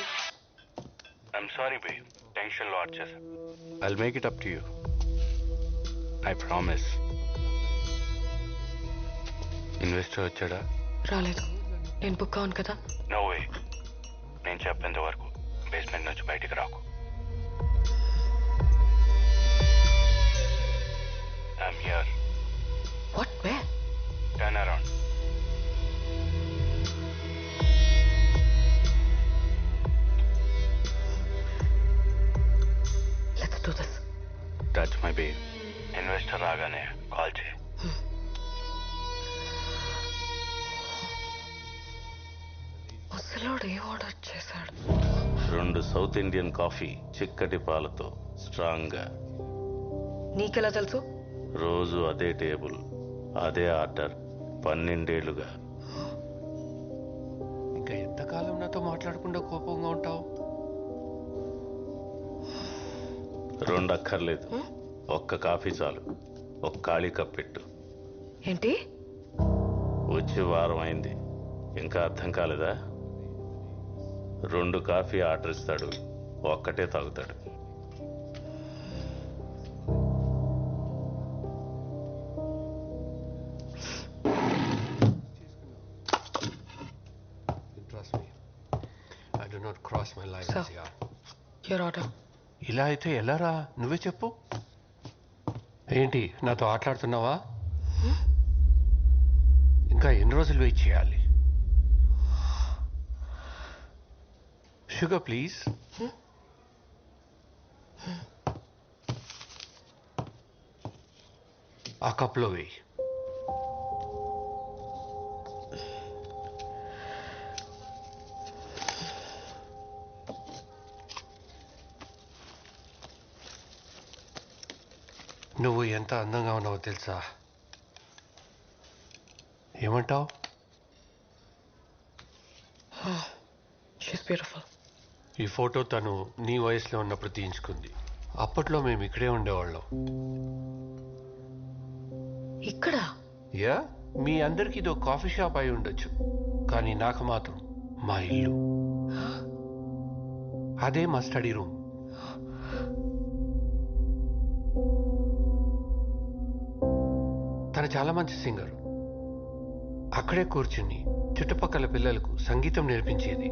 I'm sorry bae, టెన్షన్లో ఆడ్ చేశాను. I'll make it up to you. I promise. Investor వచ్చాడా? రాలేదు. నేను బుక్ అవును కదా. No way. నేను చెప్పేంత వరకు బేస్మెంట్ నుంచి బయటికి రాకు. I'm here. What? Where? Turn around. Let's do this. Touch my babe. Investor రాగానే కాల్ చేయి. ముసలోడు ఏం ఆర్డర్ చేశాడు? 2 సౌత్ ఇండియన్ కాఫీ చిక్కటి పాలతో స్ట్రాంగ్ గా. నీకెలా తెలుసు? రోజు అదే టేబుల్, అదే ఆర్డర్, 12 ఏళ్లుగా. ఇంకా ఎంతకాలం నాతో మాట్లాడకుండా కోపంగా ఉంటావు? 2 అక్కర్లేదు, ఒక్క కాఫీ చాలు. ఒక ఖాళీ కప్ పెట్టు. ఏంటి? వచ్చి వారం అయింది, ఇంకా అర్థం కాలేదా? 2 కాఫీ ఆర్డర్ ఇస్తాడు, ఒక్కటే తాగుతాడు. I do not cross my lines, Sir. yeah. Your order. ఇలా అయితే ఎలారా? నువ్వే చెప్పు. ఏంటి నాతో ఆటలాడుతున్నావా? ఇంకా ఎన్ని రోజులు వెయిట్ చేయాలి? Sugar please. ఆ కప్లో వేయి. నువ్వు ఎంత అందంగా ఉన్నావో తెలుసా? ఏమంటావు? She's beautiful. ఈ ఫోటో తను నీ వయసులో ఉన్నప్పుడు తీయించుకుంది. అప్పట్లో మేము ఇక్కడే ఉండేవాళ్ళం. ఇక్కడ? యా, మీ అందరికి ఇదో కాఫీ షాప్ అయి ఉండొచ్చు, కానీ నాకు మాత్రం మా ఇల్లు. అదే మా స్టడీ రూమ్. తను చాలా మంచి సింగర్. అక్కడే కూర్చుని చుట్టుపక్కల పిల్లలకు సంగీతం నేర్పించేది.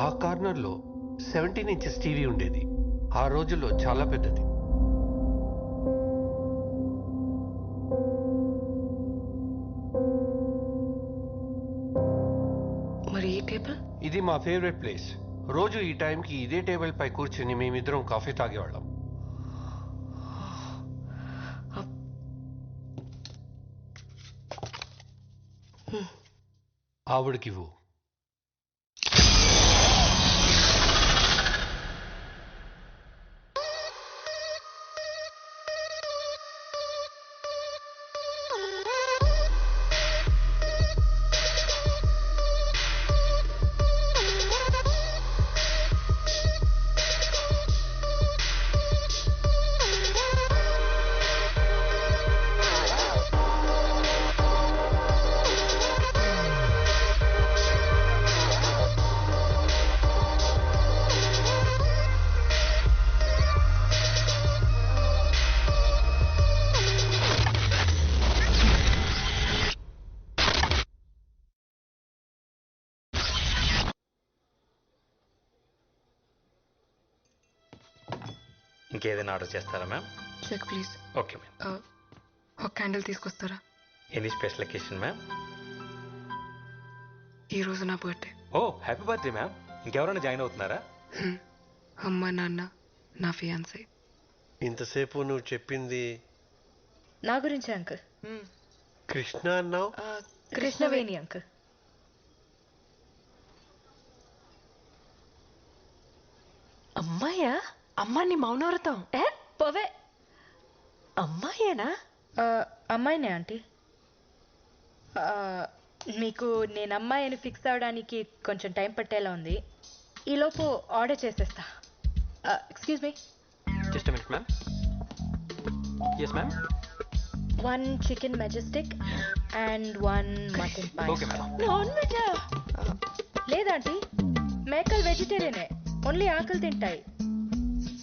ఆ కార్నర్లో 17 ఇంచెస్ టీవీ ఉండేది. ఆ రోజుల్లో చాలా పెద్దది. మరి ఈ టేబుల్? ఇది మా ఫేవరెట్ ప్లేస్. రోజు ఈ టైంకి ఇదే టేబుల్ పై కూర్చుని మేమిద్దరం కాఫీ తాగేవాళ్ళం. ఆవిడకివ్వు. ఇంకేదైనా ఆర్డర్ చేస్తారా ma'am? Check please. Okay ma'am. ఒక క్యాండిల్ తీసుకొస్తారా? Any special occasion ma'am? ఈ రోజు నా birthday. Oh happy birthday ma'am. ఇంకెవరైనా జాయిన్ అవుతున్నారా? అమ్మ, నాన్న, నా ఫియాన్సీ. ఇంతసేపు నువ్వు చెప్పింది నా గురించి అంకుల్. కృష్ణ అన్నావు? కృష్ణవేణి అంకుల్. అమ్మాయా? అమ్మాని మౌనవ్రతం. పోవే. అమ్మాయేనా? అమ్మాయినే ఆంటీ. మీకు నేను అమ్మాయి అని ఫిక్స్ అవడానికి కొంచెం టైం పట్టేలా ఉంది. ఈలోపు ఆర్డర్ చేసేస్తా. Excuse me. Just a minute ma'am. Yes ma'am. 1 chicken majestic and 1 mutton pie. Okay ma'am. Non వెజా? లేదాంటీ, మేకల్ వెజిటేరియనే. ఓన్లీ ఆకలి తింటాయి.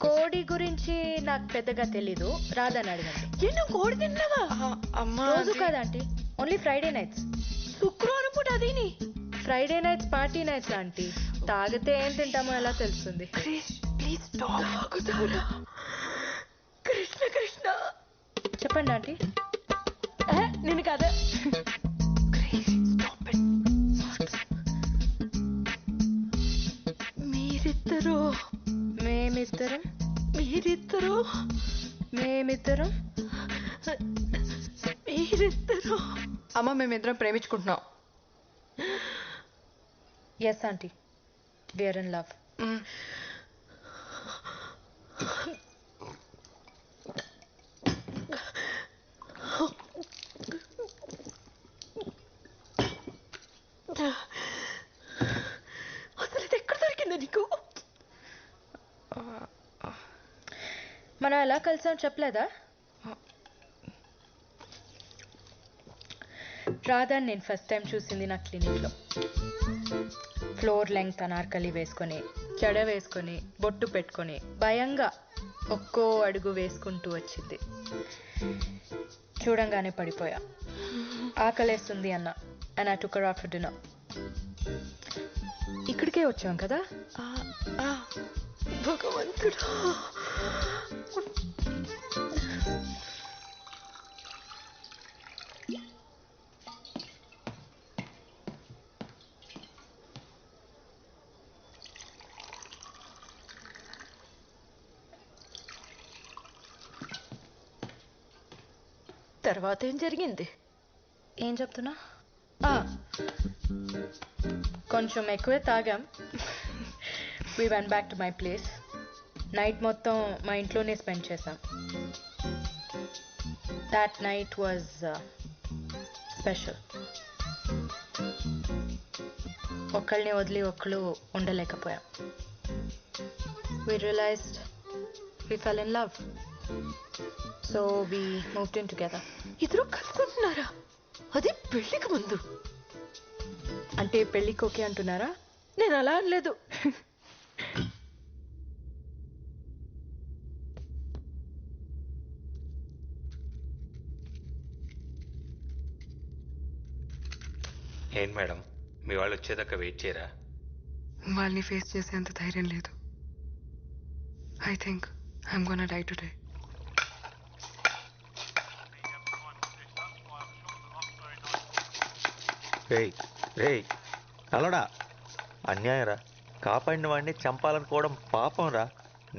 కోడి గురించి నాకు పెద్దగా తెలీదు, రాదని అడగండి. ఎన్నో కోడి తిన్నావా? అమ్మా రోజు కాదా ఆంటీ, ఓన్లీ ఫ్రైడే నైట్స్. శుక్రవారం పూట అదేని Friday nights party nights aunty. తాగితే ఏం తింటామో ఎలా తెలుస్తుంది? ప్లీజ్ కృష్ణ కృష్ణ చెప్పండి ఆంటీ. నేను కదా మీరిద్దరు మేమిద్దరం మీరిద్దరు మేమిద్దరం మీరిద్దరు అమ్మ మేమిద్దరం ప్రేమించుకుంటున్నాం. Yes aunty, we're in love. అసలు ఇది ఎక్కడ దొరికిందా నీకు? మనం ఎలా కలిసాం చెప్పలేదా? రాధాని నేను ఫస్ట్ టైం చూసింది నా క్లినిక్లో. ఫ్లోర్ లెంగ్త్ అనార్కలి వేసుకొని, జడ వేసుకొని, బొట్టు పెట్టుకొని, భయంగా ఒక్కో అడుగు వేసుకుంటూ వచ్చింది. చూడంగానే పడిపోయా. ఆకలేస్తుంది అన్న, and I took her out for dinner. ఇక్కడికే వచ్చాం కదా. భగవంతుడా, తర్వాత ఏం జరిగింది? ఏం చెప్తున్నా? కొంచెం ఎక్కువే తాగాం. We went back to my place. Night మొత్తం మా ఇంట్లోనే స్పెండ్ చేసాం. That night was special. ఒకళ్ళని వదిలి ఒకళ్ళు ఉండలేకపోయాం. We realized we fell in love. So we moved in together. ఇద్దరు కలుసుకుంటున్నారా? అది పెళ్లికి ముందు. అంటే పెళ్ళికి ఓకే అంటున్నారా? నేను అలా అనలేదు. ఏంటి మేడం, మీ వాళ్ళు వచ్చేదాకా వెయిట్ చేయరా? వాళ్ళని ఫేస్ చేసేంత ధైర్యం లేదు. I think I'm gonna die today. రేయ్ రేయ్ అలడా, అన్యాయం రా. కాపాడిన వాడిని చంపాలనుకోవడం పాపం రా.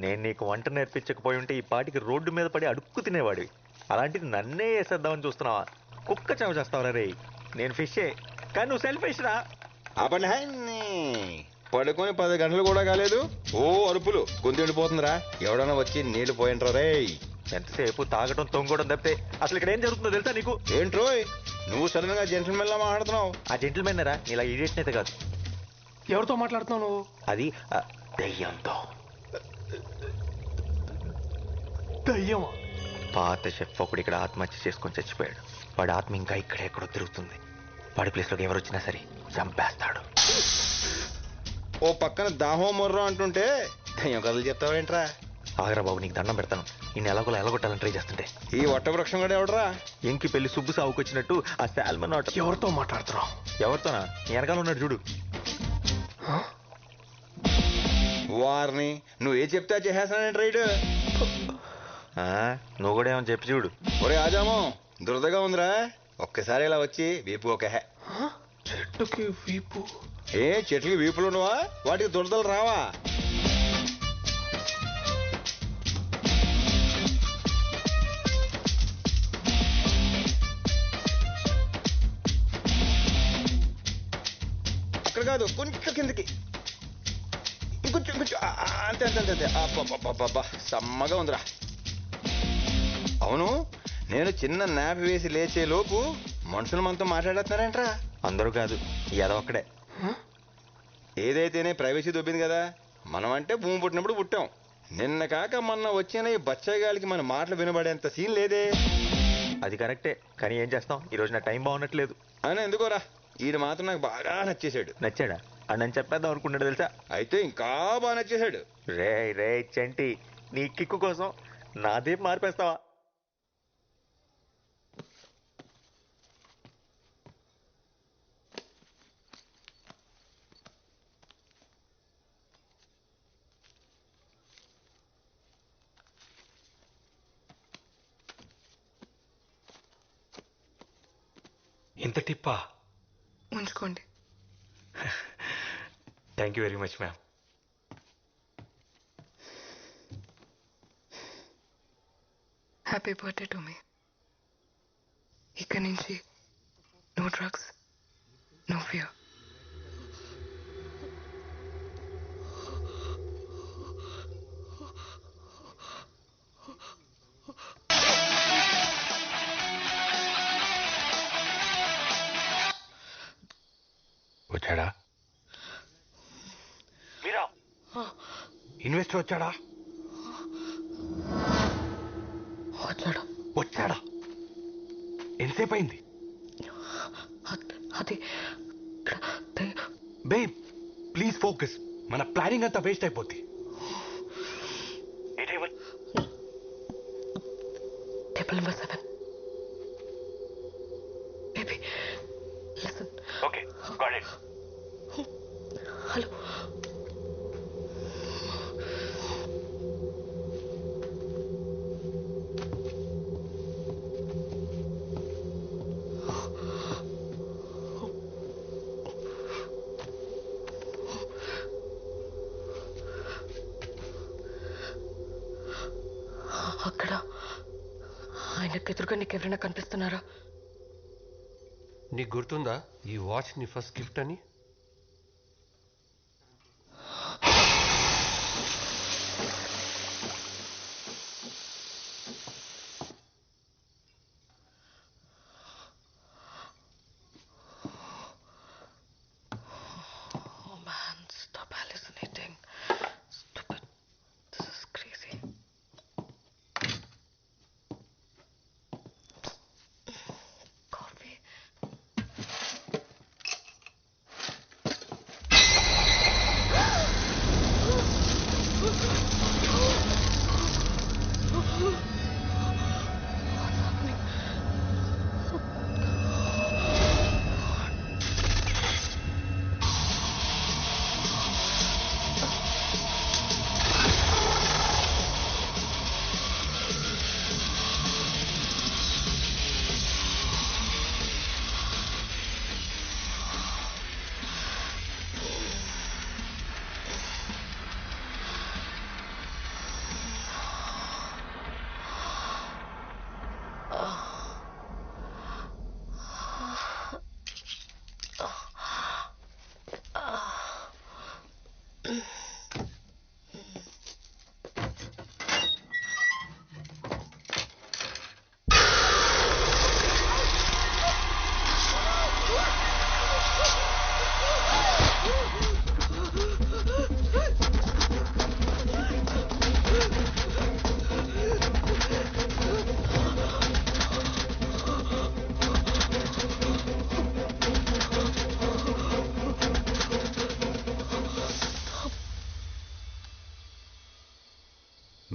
నేను నీకు వంట నేర్పించకపోయి ఉంటే ఈ పాటికి రోడ్డు మీద పడి అడుక్కు తినేవాడివి. అలాంటిది నన్నే వేసేద్దామని చూస్తున్నావా? కుక్క చెవ చేస్తావరా రేయ్. నేను ఫిషే, కానీ నువ్వు సెల్ఫిష్ రా. పడుకొని 10 గంటలు కూడా కాలేదు, ఓ అరుపులు, గొంతు ఎండిపోతుందిరా. ఎవడన్నా వచ్చి నీళ్లు పోయింట్రా రే. ఎంతసేపు తాగడం తొంగడం తప్పితే అసలు ఇక్కడ ఏం జరుగుతుందో తెలుసా నీకు? ఏంట్రోయ్ నువ్వు సడన్ గా జెంటిల్మెన్ లా మాట్లాడుతున్నావు? ఆ జెంటిల్మెన్ రా, ఇలా ఇడియట్ అయితే కాదు. ఎవరితో మాట్లాడుతున్నావు నువ్వు? అది దయ్యంతో. దయ్యమా? పాత షెఫ్ ఒకడు ఇక్కడ ఆత్మహత్య చేసుకొని చచ్చిపోయాడు. వాడి ఆత్మ ఇంకా ఇక్కడెక్కడో తిరుగుతుంది. వాడి ప్లేస్లోకి ఎవరు వచ్చినా సరే చంపేస్తాడు. ఓ పక్కన దాహం మొర్రం అంటుంటే దయ్యం కథలు చెప్తావేంట్రా? ఆగరా బాబు, నీకు దండం పెడతాను. నేను ఎలాగోలా ఎలగొట్టాలని ట్రై చేస్తుంటే ఈ వట్టవృక్షం కూడా ఎవడరా? ఎంకి పెళ్లి సుబ్బు సాగుకొచ్చినట్టు ఆ శాల్మన్ ఆట. ఎవరితో మాట్లాడుతున్నావు? ఎవరితోనా? నీ వెనకాల ఉన్నాడు చూడు. వారిని నువ్వు ఏ చెప్తే చేసేస్తానంటే రైడ్. నువ్వు కూడా ఏమని చెప్పి చూడు. ఒరే ఆజామో, దురదగా ఉందిరా, ఒక్కసారి ఇలా వచ్చి వీపు ఒక చెట్టుకి వీపు? ఏ చెట్లకి వీపులు ఉండవా? వాటికి దురదలు రావా? అక్కడ కాదు, కొంచెం కిందకి, ఇంకొంచెం కొంచెం, అంతే అంతే అంతే అంతే. అబ్బా సమ్మగా ఉందిరా. అవును, నేను చిన్న నాపి వేసి లేచే లోపు మనుషులు మనతో మాట్లాడేస్తున్నారంట్రా. అందరూ కాదు, ఏదో ఒక్కడే. ఏదైతేనే ప్రైవసీ దొబ్బింది కదా. మనం అంటే భూమి పుట్టినప్పుడు పుట్టాం. నిన్న కాక మొన్న వచ్చిన ఈ బచ్చగాలికి మన మాటలు వినబడేంత సీన్ లేదే. అది కరెక్టే, కానీ ఏం చేస్తాం, ఈ రోజు నా టైం బాగున్నట్లేదు. అని ఎందుకోరా, ఈడు మాత్రం నాకు బాగా నచ్చేసాడు. నచ్చాడా? అని చెప్పేద్దాం అనుకున్నాడు తెలుసా. అయితే ఇంకా బాగా నచ్చేసాడు. రే రే చంటి, నీ కిక్కు కోసం నాదే మార్పేస్తావా? ఇంత టిప్పా? ఉంచుకోండి. Thank you very much ma'am. Happy birthday to me. ఇక్కడి నుంచి నో డ్రగ్స్, నో ఫియర్. వచ్చాడా? మీరా? ఇన్వెస్టర్ వచ్చాడా? వచ్చాడు. వచ్చాడా? ఎంతసేపు అయింది? అది బేబ్ ప్లీజ్ ఫోకస్. మన ప్లానింగ్ అంతా వేస్ట్ అయిపోద్ది. Table number 7. Baby listen. Okay got it. Hello. అక్కడ ఆయనకు ఎదురుగా నీకు ఎవరైనా కనిపిస్తున్నారా? నీకు గుర్తుందా ఈ వాచ్ నీ ఫస్ట్ గిఫ్ట్ అని? Oh man, stop hallucinating. Stupid. This is crazy. Coffee.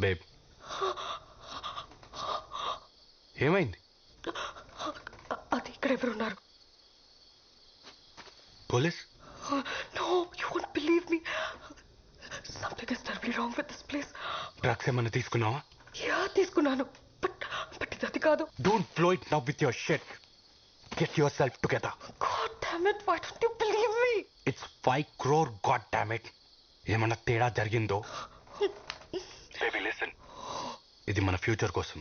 Babe ఏమైంది? అది ఇక్కడ ఎవరున్నారు? Police? No, you won't believe me. Something is terribly wrong with this place. Drugs ఏమన్నా తీసుకున్నావా? యా తీసుకున్నాను. బట్ ఇది అది కాదు. Don't blow it now with your shit. Get yourself together. God damn it, why don't you believe me? It's 5 crore, god damn it. ఏమన్నా తేడా జరిగిందో? Baby listen. ఇది మన ఫ్యూచర్ కోసం.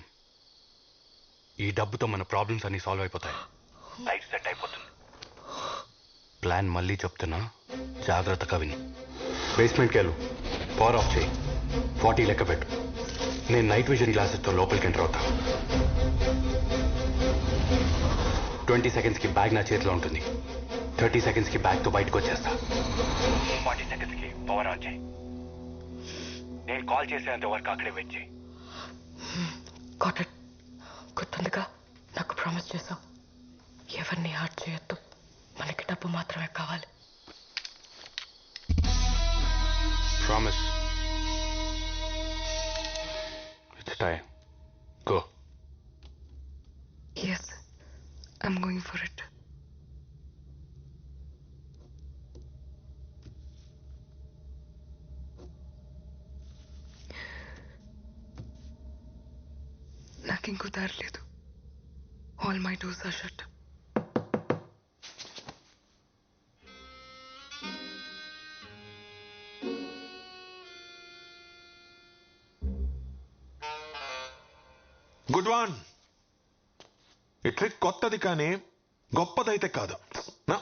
ఈ డబ్బుతో మన ప్రాబ్లమ్స్ అన్ని సాల్వ్ అయిపోతాయి. లైఫ్ సెట్ అయిపోతుంది. ప్లాన్ మళ్ళీ చెప్తున్నా, జాగ్రత్తగా విని. బేస్మెంట్కి వెళ్ళు, పవర్ ఆఫ్ చేయి, 40 లెక్క పెట్టు. నేను నైట్ విజన్ గ్లాసెస్తో లోపలికి ఎంటర్ అవుతా. 20 సెకండ్స్కి బ్యాగ్ నా చేతిలో ఉంటుంది. 30 సెకండ్స్కి బ్యాగ్తో బయటకు వచ్చేస్తా. 40 సెకండ్స్కి పవర్ ఆన్ చేయి. నేను కాల్ చేసేంత వరకు అక్కడే వెయిట్ చేయి. Got it. గుర్తుందిగా, నాకు ప్రామిస్ చేశావు. ఎవరిని హార్ట్ చేయొద్దు, మనకి డబ్బు మాత్రమే కావాలి. Promise. It's time. Go. Yes, I'm going for it. నాకు ఇంకో దారి లేదు. All my doors are shut. Good one. ఈ ట్రిక్ కొత్తది కానీ గొప్పదైతే కాదు. నా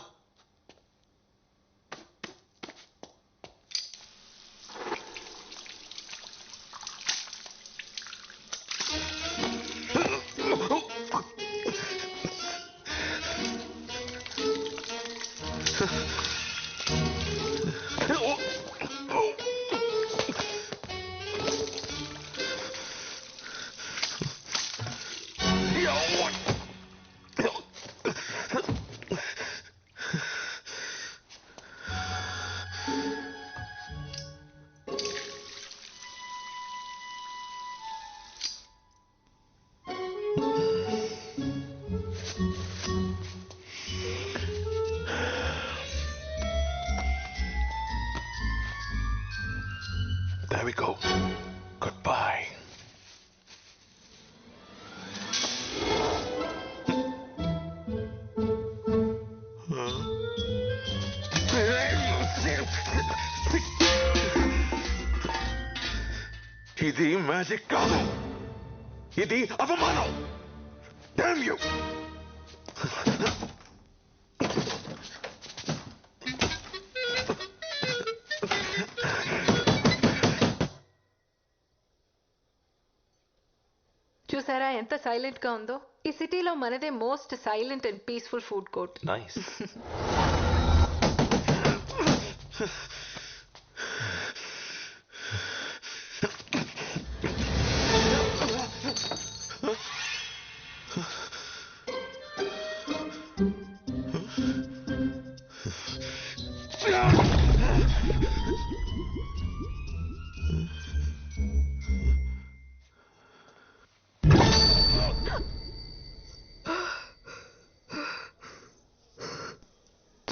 There we go. Goodbye. ఇది మ్యాజిక్ కాదు, ఇది అవమానం. Damn you! చూసారా ఎంత సైలెంట్ గా ఉందో? ఈ సిటీలో మనదే most silent and peaceful food court. Nice.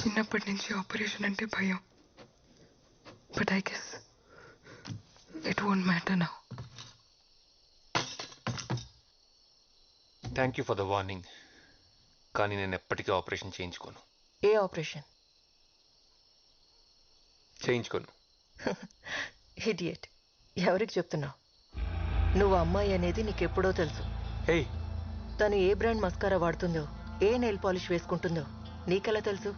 చిన్నప్పటి నుంచి ఆపరేషన్ అంటే భయం. But I guess it won't matter now. Thank you for the warning. కానీ నేను ఎప్పటికీ ఆపరేషన్ చేయించుకోను. ఏ ఆపరేషన్? చేయించుకోను. ఇడియట్. ఎవరికి చెప్తున్నావు? నువ్వు అమ్మాయి అనేది నీకెప్పుడో తెలుసు. హే, తను ఏ బ్రాండ్ మస్కారా వాడుతుందో, ఏ నెయిల్ పాలిష్ వేసుకుంటుందో నీకెలా తెలుసు?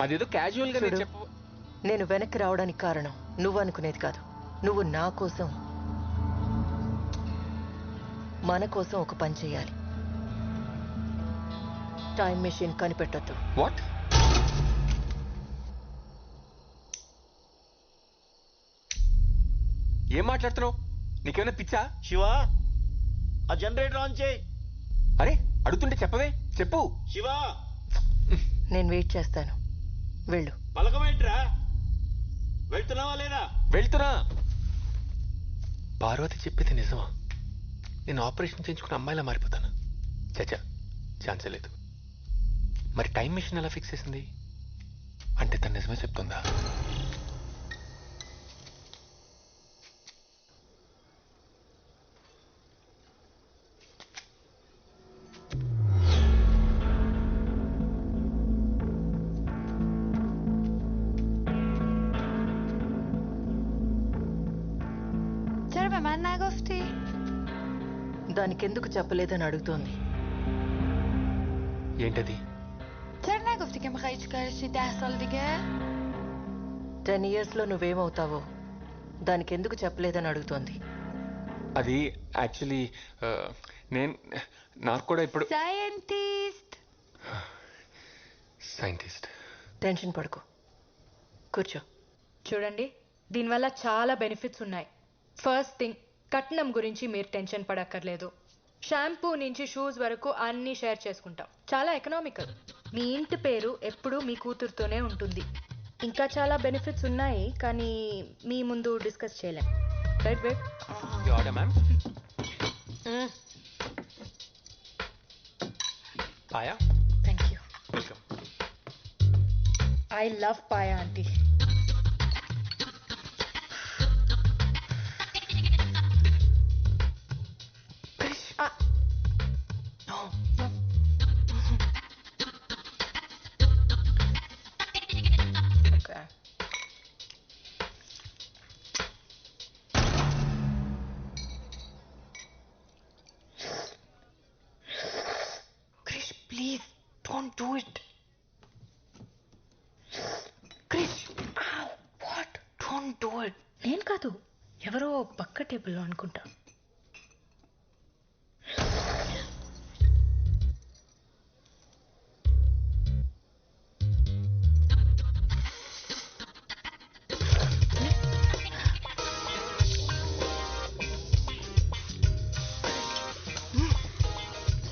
అదేదో క్యాజువల్ గా చూడు, నేను వెనక్కి రావడానికి కారణం నువ్వు అనుకునేది కాదు. నువ్వు నా కోసం, మన కోసం ఒక పని చేయాలి. టైం మెషిన్ కనిపెట్టొద్దు. వాట్? ఏం మాట్లాడుతున్నావు? నీకేమైనా పిచ్చా? శివ, ఆ జనరేటర్ ఆన్ చేయి. అరే అడుగుతుంటే చెప్పవే. చెప్పు. శివ, నేను వెయిట్ చేస్తాను. వెళ్ళు. పలకమేంట్రా? వెళ్తున్నావా లేదా? వెళ్తున్నా. పార్వతి చెప్పేది నిజమా? నేను ఆపరేషన్ చేయించుకున్న అమ్మాయిలా మారిపోతాను? చచ్చా, ఛాన్సే లేదు. మరి టైం మిషన్ ఎలా ఫిక్స్ చేసింది? అంటే తను నిజమే చెప్తుందా? దానికెందుకు చెప్పలేదని అడుగుతోంది. ఏంటది? 10 years లో నువ్వేమవుతావో దానికెందుకు చెప్పలేదని అడుగుతోంది. అది యాక్చువల్లీ నాకు కూడా ఇప్పుడు సైంటిస్ట్. టెన్షన్ పడుకో, కూర్చో. చూడండి, దీనివల్ల చాలా బెనిఫిట్స్ ఉన్నాయి. ఫస్ట్ థింగ్, కట్నం గురించి మీరు టెన్షన్ పడక్కర్లేదు. షాంపూ నుంచి షూస్ వరకు అన్నీ షేర్ చేసుకుంటాం. చాలా ఎకనామికల్. మీ ఇంటి పేరు ఎప్పుడూ మీ కూతురుతోనే ఉంటుంది. ఇంకా చాలా బెనిఫిట్స్ ఉన్నాయి కానీ మీ ముందు డిస్కస్ చేయలేం. Right wait. Order ma'am. Paya. Thank you. Welcome. I love paya aunty. Please, don't do it. Krish, ow, what? Don't do it. నేను కాదు, ఎవరో పక్క టేబుల్లో అనుకుంటా.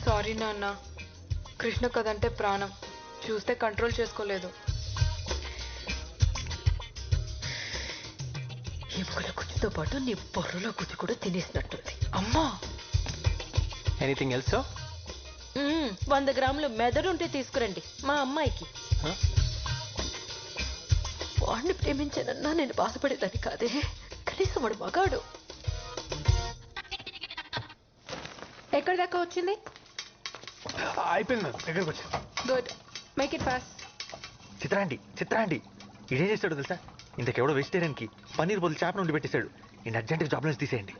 సారీ నాన్న, కృష్ణ కదంటే ప్రాణం, చూస్తే కంట్రోల్ చేసుకోలేదు. ఎముకల గుజ్జుతో పాటు నీ బొర్రలో గుజ్జు కూడా తినేసినట్టుంది. అమ్మా. Anything else? 100 గ్రాములు మెదడుంటే తీసుకురండి మా అమ్మాయికి. వాడిని ప్రేమించానన్నా నేను బాధపడేదాన్ని కాదే, కనీసం వాడు మగాడు. ఎక్కడి దాకా వచ్చింది? అయిపోయింది మేడం, దగ్గరకు వచ్చి. Good, make it fast. చిత్రాండి ఇదేం చేస్తాడు తెలుసా? ఇంతకెవడో వెజిటేరియన్కి పన్నీర్ బదులు చేప నుండి పెట్టేశాడు. నేను అర్జెంట్గా జాబ్ నుంచి తీసేయండి.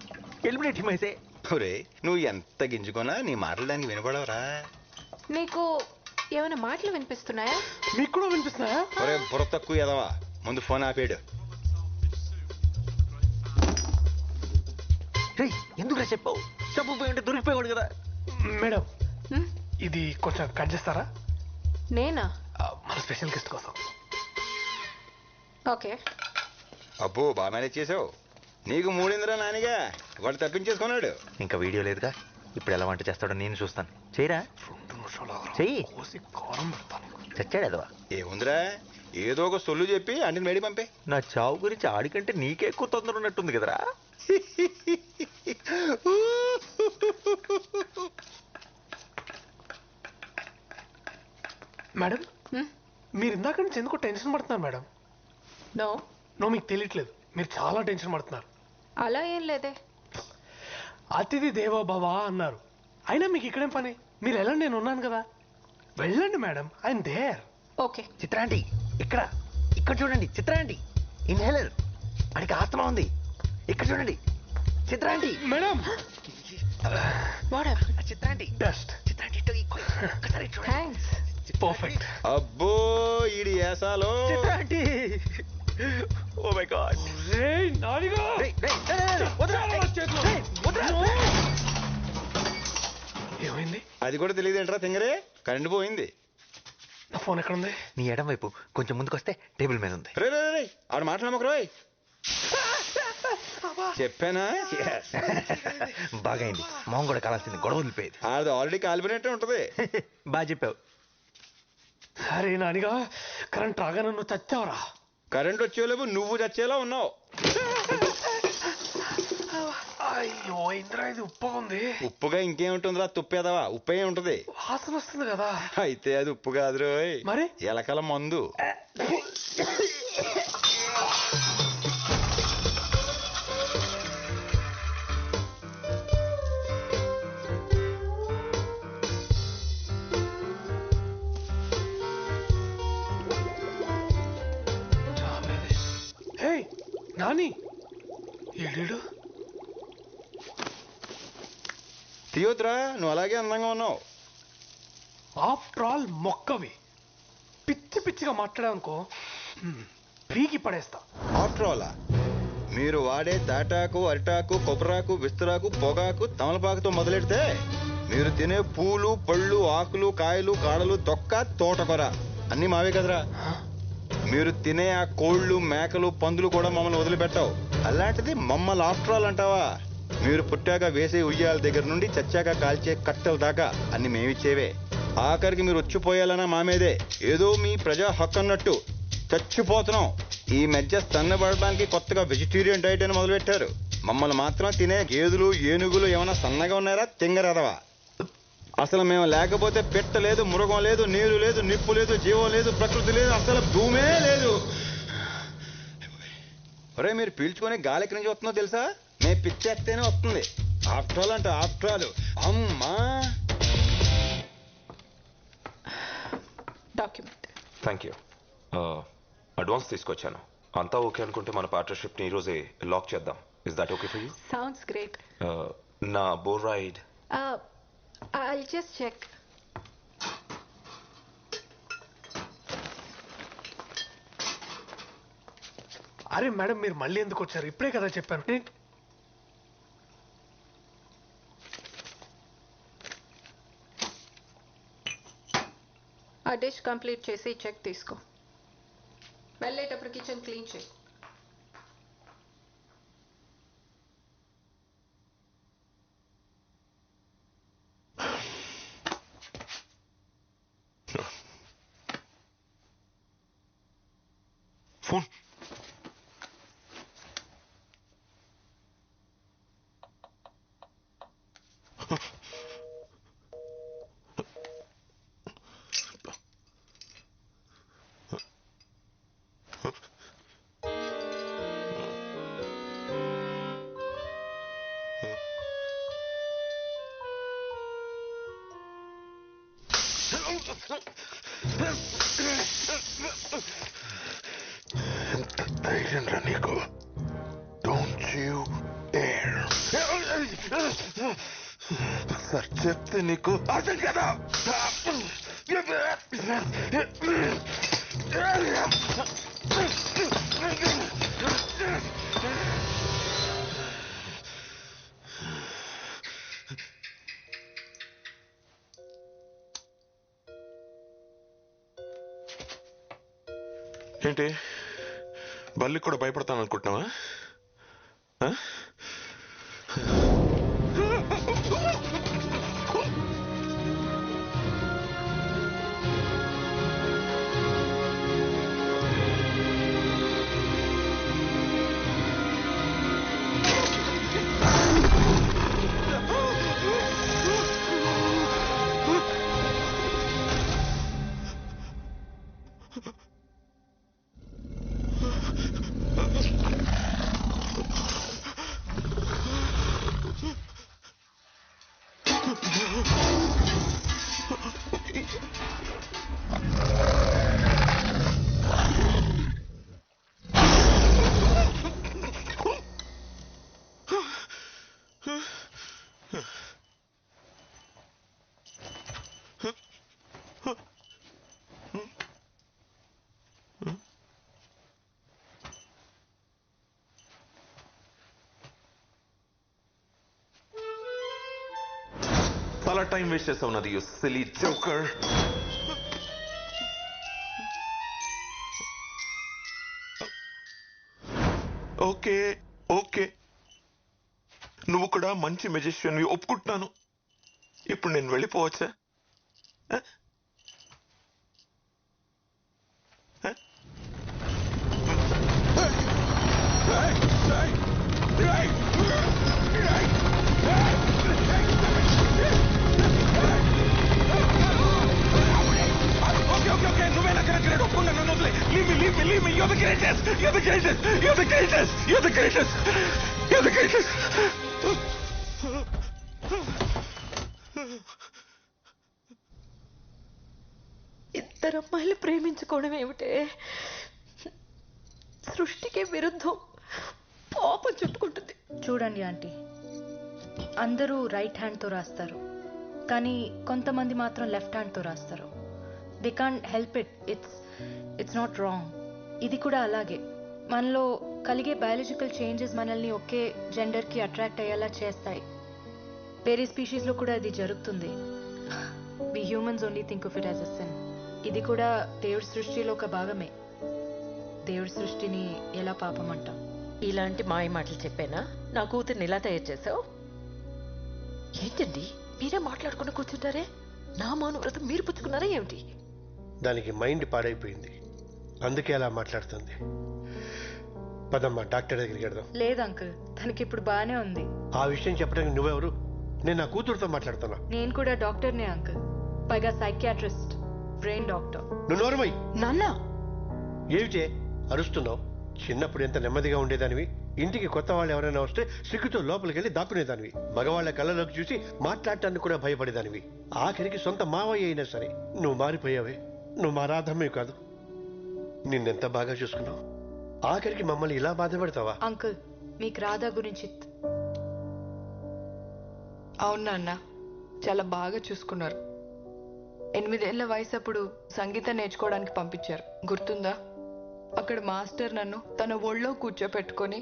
ఎలిమినేట్ హిమ్ అయితే. ఒరే నువ్వు ఎంత గింజుకున్నా నీ మాటలు దానికి వినపడవరా? నీకు ఏమైనా మాటలు వినిపిస్తున్నాయా? మీకు కూడా వినిపిస్తున్నాయా? ఒరే బుర్ర తక్కువ ఎదవా, ముందు ఫోన్ ఆపేడు. ఎందుకు చెప్పావు? చెప్పపోయి ఉంటే దొరికిపోయాడు కదా. మేడం ఇది కొంచెం కట్ చేస్తారా? నేనా? మన స్పెషల్ గెస్ట్ కోసం. ఓకే. అబ్బో బాగా మేనేజ్ చేసావు. నీకు మూడిందిరా నానిగా, వాడు తప్పించేసుకున్నాడు. ఇంకా వీడియో లేదుగా, ఇప్పుడు ఎలా వంట చేస్తాడో నేను చూస్తాను. చేయరా, చెయ్యి. చచ్చాడు అదవా. ఏముందిరా, ఏదో ఒక సొల్లు చెప్పి అంటే మేడి పంపే. నా చావు గురించి ఆడికంటే నీకే ఎక్కువ తొందర ఉన్నట్టుంది కదరా. మేడం మీరు ఇందాక నుంచి ఎందుకో టెన్షన్ పడుతున్నారు మేడం? నో మీకు తెలియట్లేదు, మీరు చాలా టెన్షన్ పడుతున్నారు. అలా ఏం లేదే. అతిథి దేవో భవ అన్నారు, అయినా మీకు ఇక్కడేం పని? మీరు వెళ్ళండి, నేను ఉన్నాను కదా. వెళ్ళండి మేడం, ఐఎమ్ దేర్. ఓకే. చిత్రాంటి ఇక్కడ చూడండి. చిత్రాంటి ఇన్హేలర్, అడికి ఆస్తమా ఉంది. ఇక్కడ చూడండి చిత్రాంటి. మేడం చిత్రాంటి బెస్ట్. చిత్రాంటి థ్యాంక్స్. పర్ఫెక్ట్. అబ్బో ఈడి ఏసాలో. చిత్రాంటి, ఓ మై గాడ్. ఏమైంది? అది కూడా తెలియదు ఏంట్రా తింగరే, కరెంట్ పోయింది. నా ఫోన్ ఎక్కడ ఉంది? నీ ఎడం వైపు కొంచెం ముందుకు వస్తే టేబుల్ మీద ఉంది. రే ఆడు మాట్లాడమకరోయ్. చెప్పానా? బాగైంది, మొహం కూడా కాలాల్సింది, గొడవ వదిలిపోయేది. అది ఆల్రెడీ కాలిపోయినట్టే ఉంటది. బాగా చెప్పావు. సరే నానిగా, కరెంట్ రాగానే నువ్వు చచ్చావురా. కరెంట్ వచ్చేలేవు, నువ్వు చచ్చేలా ఉన్నావు. అయ్యో ఇంద్రా, ఇది ఉప్పుగా ఉంది. ఉప్పుగా ఇంకేముంటుందిరా, తుప్పేదవా, ఉప్పే ఉంటది. వాసన వస్తుంది కదా. అయితే అది ఉప్పు కాదు రోయ్, మరి ఎలకల మందు. హే నాని, ఏడేడు తీయొద్దురా, నువ్వు అలాగే అందంగా ఉన్నావు. ఆఫ్టర్ ఆల్ మొక్కవి పిచ్చి పిచ్చిగా మాట్లాడావనుకో పీకి పడేస్తా. ఆఫ్టర్ ఆల్ మీరు వాడే తాటాకు, అరిటాకు, కొబ్బరాకు, విస్తరాకు, పొగాకు, తమలపాకుతో మొదలెడితే మీరు తినే పూలు, పళ్ళు, ఆకులు, కాయలు, కాడలు, తొక్క, తోటకూర అన్నీ మావే కదరా. మీరు తినే ఆ కోళ్ళు, మేకలు, పందులు కూడా మమ్మల్ని వదిలిపెట్టావు. అలాంటిది మమ్మల్ని ఆఫ్టర్ ఆల్ అంటావా? మీరు పుట్టాక వేసే ఉయ్యాల దగ్గర నుండి చచ్చాక కాల్చే కట్టెల దాకా అన్ని మేమిచ్చేవే. ఆఖరికి మీరు వచ్చిపోయాలన్నా మామేదే. ఏదో మీ ప్రజా హక్కు అన్నట్టు చచ్చిపోతున్నాం. ఈ మధ్య సన్నబడడానికి కొత్తగా వెజిటేరియన్ డైట్ అని మొదలుపెట్టారు. మమ్మల్ని మాత్రం తినే గేదెలు ఏనుగులు ఏమైనా సన్నగా ఉన్నారా తింగరదవా? అసలు మేము లేకపోతే పెట్ట లేదు, మృగం లేదు, నీరు లేదు, నిప్పు లేదు, జీవం లేదు, ప్రకృతి లేదు, అసలు భూమే లేదు. ఒరే మీరు పీల్చుకొని గాలి ఎక్కడి నుంచి వస్తుందో తెలుసా? మేము పిచ్చేస్తేనే వస్తుంది. ఆఫ్టర్ ఆల్ అంటే ఆఫ్టర్ ఆల్. అమ్మా డాక్యుమెంట్. Thank you. అడ్వాన్స్ తీసుకొచ్చాను. అంతా ఓకే అనుకుంటే మన పార్ట్నర్షిప్ని ఈరోజే లాక్ చేద్దాం. Is that okay for you? Sounds great. నా బోర్ రైడ్. I'll just check. అరే మేడం మీరు మళ్ళీ ఎందుకు వచ్చారు? ఇప్పుడే కదా చెప్పాను. ఆ డిష్ కంప్లీట్ చేసి చెక్ తీసుకో. వెళ్ళేటప్పుడు కిచెన్ క్లీన్ చేయి. ఫోన్. ఎంత ధైర్యం రా నీకు? Don't you dare. సార్ చెప్తే నీకు అర్థం కదా? ఏంటి బల్లి కూడా భయపడతాను అనుకుంటున్నావా? చాలా టైం వేస్ట్ చేస్తావు నాది, you silly joker. Okay okay, నువ్వు కూడా మంచి మెజిషియన్ ఒప్పుకుంటున్నాను. ఇప్పుడు నేను వెళ్ళిపోవచ్చా? Leave me, you're the greatest! You're the greatest! You're the greatest! You're the greatest! You're the greatest! ఇద్దరు అమ్మాయిలు ప్రేమించుకోవడం ఏమిటే? సృష్టికి విరుద్ధం. పాపం చుట్టుకుంటుంది. చూడండి ఆంటీ, అందరూ రైట్ హ్యాండ్తో రాస్తారు, కానీ కొంతమంది మాత్రం లెఫ్ట్ హ్యాండ్తో రాస్తారు. They can't help it. It's not wrong. ఇది కూడా అలాగే. మనలో కలిగే బయాలజికల్ చేంజెస్ మనల్ని ఒకే జెండర్కి అట్రాక్ట్ అయ్యేలా చేస్తాయి. వేరే స్పీషీస్లో కూడా అది జరుగుతుంది. We humans only think of it as a sin. ఇది కూడా దేవుడి సృష్టిలో ఒక భాగమే. దేవుడి సృష్టిని ఎలా పాపం అంటాం? ఇలాంటి మాయ మాటలు చెప్పానా? నా కూతుర్ని ఇలా తయారు చేసావు ఏంటండి? మీరే మాట్లాడుకుని కూర్చుంటారే. నా మౌన వ్రతం మీరు పుచ్చుకున్నారా ఏమిటి? దానికి మైండ్ పాడైపోయింది. అందుకే అలా మాట్లాడుతుంది. పదమ్మా డాక్టర్ దగ్గరికి వెళ్దాం. లేదు అంకుల్, తనకి ఇప్పుడు బాగానే ఉంది. ఆ విషయం చెప్పడానికి నువ్వెవరు? నేను నా కూతురుతో మాట్లాడుతున్నా. నేను కూడా డాక్టర్నే అంకుల్, పైగా సైకియాట్రిస్ట్, బ్రెయిన్ డాక్టర్. నువ్వు నోరుమై. నాన్న ఏమిటే అరుస్తున్నావు? చిన్నప్పుడు ఎంత నెమ్మదిగా ఉండేదానివి. ఇంటికి కొత్త వాళ్ళు ఎవరైనా వస్తే సిగ్గుతో లోపలికి వెళ్ళి దాక్కునేదానివి. మగవాళ్ల కళ్ళలోకి చూసి మాట్లాడటానికి కూడా భయపడేదానివి. ఆఖరికి సొంత మావయ్య అయినా సరే. నువ్వు మారిపోయావే. నువ్వు మా రాధమ్మే కాదు. నిన్నెంత బాగా చూసుకున్నావు. ఆఖరికి మమ్మల్ని ఇలా బాధపడతావా? అంకుల్, మీకు రాధా గురించి అవును నాన్న, చాలా బాగా చూసుకున్నారు. 8 ఏళ్ల వయసు అప్పుడు సంగీతం నేర్చుకోవడానికి పంపించారు, గుర్తుందా? అక్కడ మాస్టర్ నన్ను తన ఒళ్ళో కూర్చోపెట్టుకొని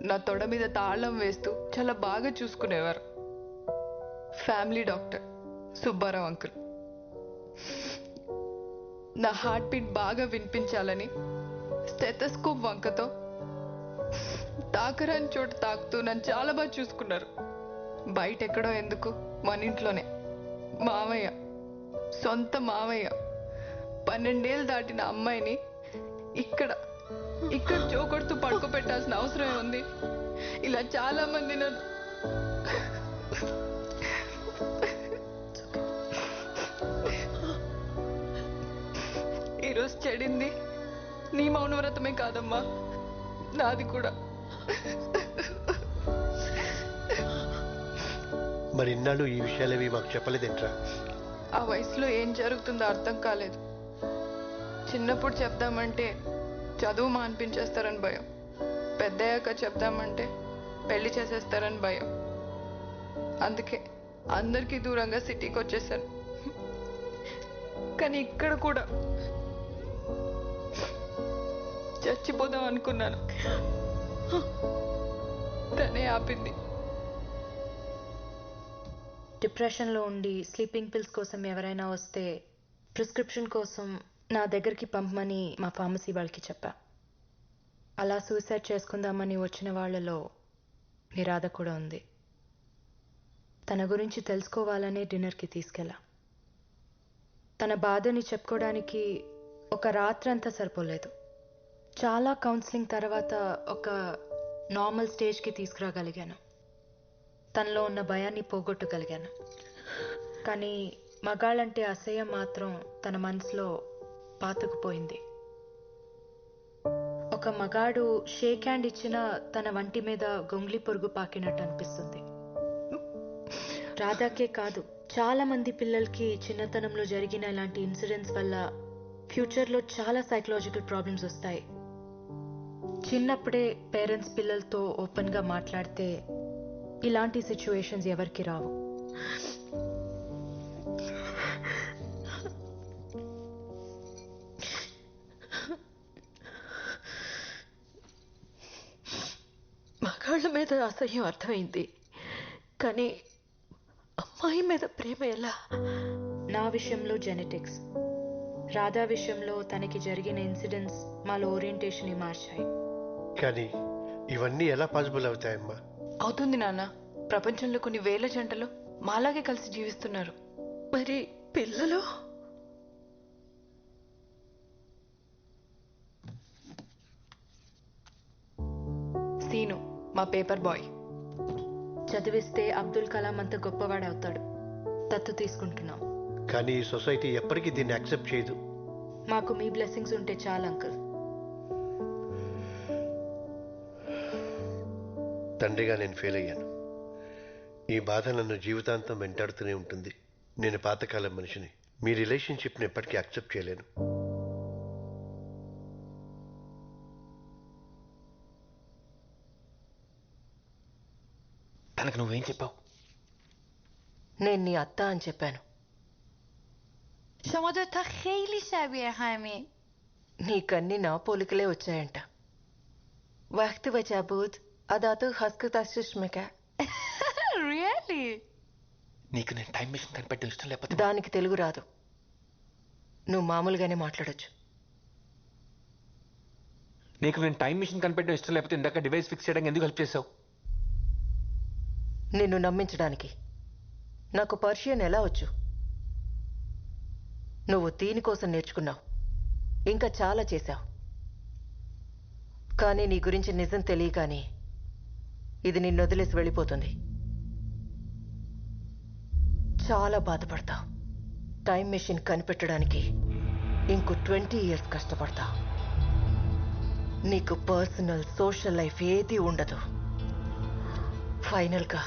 నా తొడ మీద తాళం వేస్తూ చాలా బాగా చూసుకునేవారు. Family doctor Subbarao uncle. నా హార్ట్ బీట్ బాగా వినిపించాలని స్టెథోస్కోప్ వంకతో తాకరాని చోట తాకుతూ నన్ను చాలా బాగా చూసుకున్నారు. బయట ఎక్కడో ఎందుకు, మన ఇంట్లోనే. మావయ్య, సొంత మావయ్య 12 ఏళ్ళు దాటిన అమ్మాయిని ఇక్కడ చోకొడుతూ పడుకోబెట్టాల్సిన అవసరం ఉంది? ఇలా చాలా మంది నన్ను ఈరోజు చెడింది నీ మౌనవ్రతమే కాదమ్మా, నాది కూడా. మరి ఇన్నాళ్ళు ఈ విషయాలేవి మాకు చెప్పలేదేంట్రా? ఆ వయసులో ఏం జరుగుతుందో అర్థం కాలేదు. చిన్నప్పుడు చెప్దామంటే చదువు మాన్పించేస్తారని భయం, పెద్దయ్యాక చెప్దామంటే పెళ్లి చేసేస్తారని భయం. అందుకే అందరికీ దూరంగా సిటీకి వచ్చేసాను. కానీ ఇక్కడ కూడా చచ్చిపోదాం అనుకున్నాను, తనే ఆపింది. డిప్రెషన్లో ఉండి స్లీపింగ్ పిల్స్ కోసం ఎవరైనా వస్తే ప్రిస్క్రిప్షన్ కోసం నా దగ్గరికి పంపమని మా ఫార్మసీ వాళ్ళకి చెప్పా. అలా సూసైడ్ చేసుకుందామని వచ్చిన వాళ్ళలో నిరాధ కూడా ఉంది. తన గురించి తెలుసుకోవాలనే డిన్నర్కి తీసుకెళ్ళా. తన బాధని చెప్పుకోవడానికి ఒక రాత్రంతా సరిపోలేదు. చాలా కౌన్సిలింగ్ తర్వాత ఒక నార్మల్ స్టేజ్కి తీసుకురాగలిగాను. తనలో ఉన్న భయాన్ని పోగొట్టగలిగాను. కానీ మగాళ్ళంటే అసహ్యం మాత్రం తన మనసులో పాతుకుపోయింది. ఒక మగాడు షేక్ హ్యాండ్ ఇచ్చినా తన వంటి మీద గొంగ్లి పొరుగు పాకినట్టు అనిపిస్తుంది. రాధాకే కాదు, చాలా మంది పిల్లలకి చిన్నతనంలో జరిగిన ఇలాంటి ఇన్సిడెంట్స్ వల్ల ఫ్యూచర్లో చాలా సైకలాజికల్ ప్రాబ్లమ్స్ వస్తాయి. చిన్నప్పుడే పేరెంట్స్ పిల్లలతో ఓపెన్గా మాట్లాడితే ఇలాంటి సిచ్యువేషన్స్ ఎవరికి రావు. మగాళ్ళ మీద అసహ్యం అర్థమైంది, కానీ అమ్మాయి మీద ప్రేమ ఎలా? నా విషయంలో జెనెటిక్స్, రాధా విషయంలో తనకి జరిగిన ఇన్సిడెంట్స్ మాలో ఓరియంటేషన్ మార్చాయి. కానీ ఇవన్నీ ఎలా పాసిబుల్ అవుతాయమ్మా? అవుతుంది నాన్న. ప్రపంచంలో కొన్ని వేల జంటలు మాలాగే కలిసి జీవిస్తున్నారు. మరి పిల్లలు? సీను మా పేపర్ బాయ్. చదివిస్తే అబ్దుల్ కలాం అంత గొప్పవాడవుతాడు. దత్తు తీసుకుంటున్నాం. కానీ ఈ సొసైటీ ఎప్పటికీ దీన్ని యాక్సెప్ట్ చేయదు. మాకు మీ బ్లెస్సింగ్స్ ఉంటే చాలు అంకుల్. తండ్రిగా నేను ఫెయిల్ అయ్యాను. ఈ బాధ నన్ను జీవితాంతం వెంటాడుతూనే ఉంటుంది. నేను పాతకాలం మనిషిని. మీ రిలేషన్షిప్ని ఎప్పటికీ యాక్సెప్ట్ చేయలేను. తనకు నువ్వేం చెప్పావు? నేను నీ అత్త అని చెప్పాను. شما دوتا خیلی شبیه همین. నీకన్నీ నా పోలికలే వచ్చాయంట. వక్తి వచా బూత్ అదాతో హస్కు తస్సుష్మిక. Really? నీకు నేను టైం మిషన్ కనిపెట్టడం ఇష్టం లేకపోతే దానికి తెలుగు రాదు. నువ్వు మామూలుగానే మాట్లాడొచ్చు. నీకు నేను టైం మిషన్ కనిపెట్టడం ఇష్టం లేకపోతే ఇందాక డివైస్ ఫిక్స్ చేయడానికి ఎందుకు హెల్ప్ చేసావు? నిన్ను నమ్మించడానికి. నాకు పర్షియన్ ఎలా వచ్చు? నువ్వు దీనికోసం నేర్చుకున్నావు, ఇంకా చాలా చేశావు. కానీ నీ గురించి నిజం తెలియగానే ఇది నిన్ను వదిలేసి వెళ్ళిపోతుంది. చాలా బాధపడతావు. టైం మెషిన్ కనిపెట్టడానికి ఇంకో 20 years కష్టపడతావు. నీకు పర్సనల్ సోషల్ లైఫ్ ఏదీ ఉండదు. ఫైనల్గా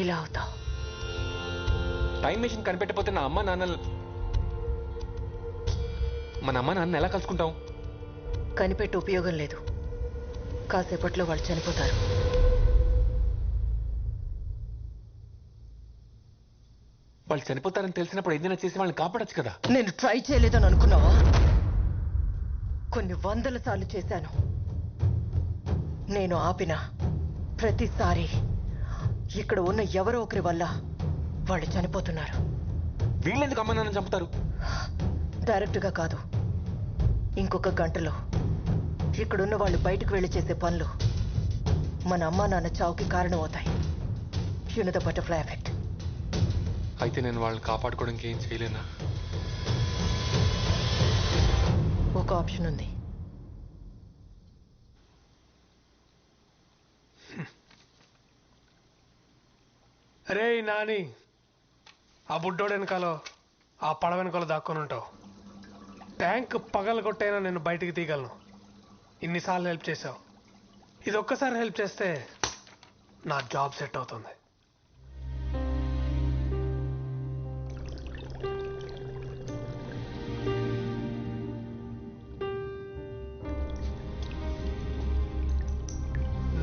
ఇలా అవుతావు. టైం మెషిన్ కనిపెట్టకపోతే నా అమ్మ నాన్న మన అమ్మ నాన్న ఎలా కలుసుకుంటాం? కనిపెట్టి ఉపయోగం లేదు. కాసేపట్లో వాళ్ళు చనిపోతారు. వాళ్ళు చనిపోతారని తెలిసినప్పుడు ఏదైనా చేసి వాళ్ళని కాపాడచ్చు కదా. నేను ట్రై చేయలేదని అనుకున్నావా? కొన్ని 100 సార్లు చేశాను. నేను ఆపిన ప్రతిసారి ఇక్కడ ఉన్న ఎవరో ఒకరి వల్ల వాళ్ళు చనిపోతున్నారు. వీళ్ళెందుకు అమ్మ నాన్న చంపుతారు? డైరెక్ట్గా కాదు. ఇంకొక గంటలో ఇక్కడున్న వాళ్ళు బయటకు వెళ్ళి చేసే పనులు మన అమ్మా నాన్న చావుకి కారణమవుతాయి. You know the butterfly effect. అయితే నేను వాళ్ళని కాపాడుకోవడానికి ఏం చేయలేనా? ఒక ఆప్షన్ ఉంది. అరే నాని, ఆ బుడ్డోడు వెనకాలో ఆ పడవ వెనకాల దాక్కొని ఉంటావు. ట్యాంక్ పగలగొట్టైనా నేను బయటికి తీయగలను. ఇన్నిసార్లు హెల్ప్ చేసావు. ఇది ఒక్కసారి హెల్ప్ చేస్తే నా జాబ్ సెట్ అవుతుంది.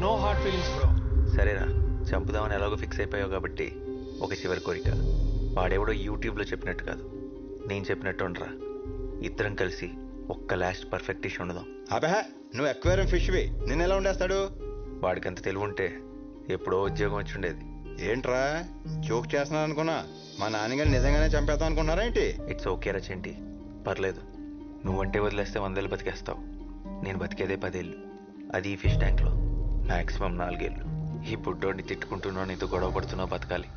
No hard feelings bro. సరేరా, చంపుదామని ఎలాగో ఫిక్స్ అయిపోయావు కాబట్టి ఒక చివరి కోరిక. వాడెవడో యూట్యూబ్లో చెప్పినట్టు కాదు, నేను చెప్పినట్టు ఉండరా. ఇద్దరం కలిసి ఒక్క లాస్ట్ పర్ఫెక్ట్ డిష్ ఉండదాం. అబహ, నువ్వు అక్వేరియం ఫిష్వి, నిన్ను ఎలా ఉండేస్తాడు? వాడికి అంత తెలివి ఉంటే ఎప్పుడో ఉద్యోగం వచ్చి ఉండేది. ఏంట్రా జోక్ చేస్తున్నాను అనుకున్నా? మా నాన్నగారు నిజంగానే చంపేద్దాం అనుకున్నారా ఏంటి? ఇట్స్ ఓకే రా చెంటి, పర్లేదు. నువ్వంటే వదిలేస్తే 100 ఏళ్ళు బతికేస్తావు. నేను బతికేదే 10 ఏళ్ళు, అది ఈ ఫిష్ ట్యాంక్లో. మ్యాక్సిమం 4 ఏళ్ళు. ఈ బుడ్డోడిని తిట్టుకుంటున్నావు, నీతో గొడవ పడుతున్నావు, బతకాలి.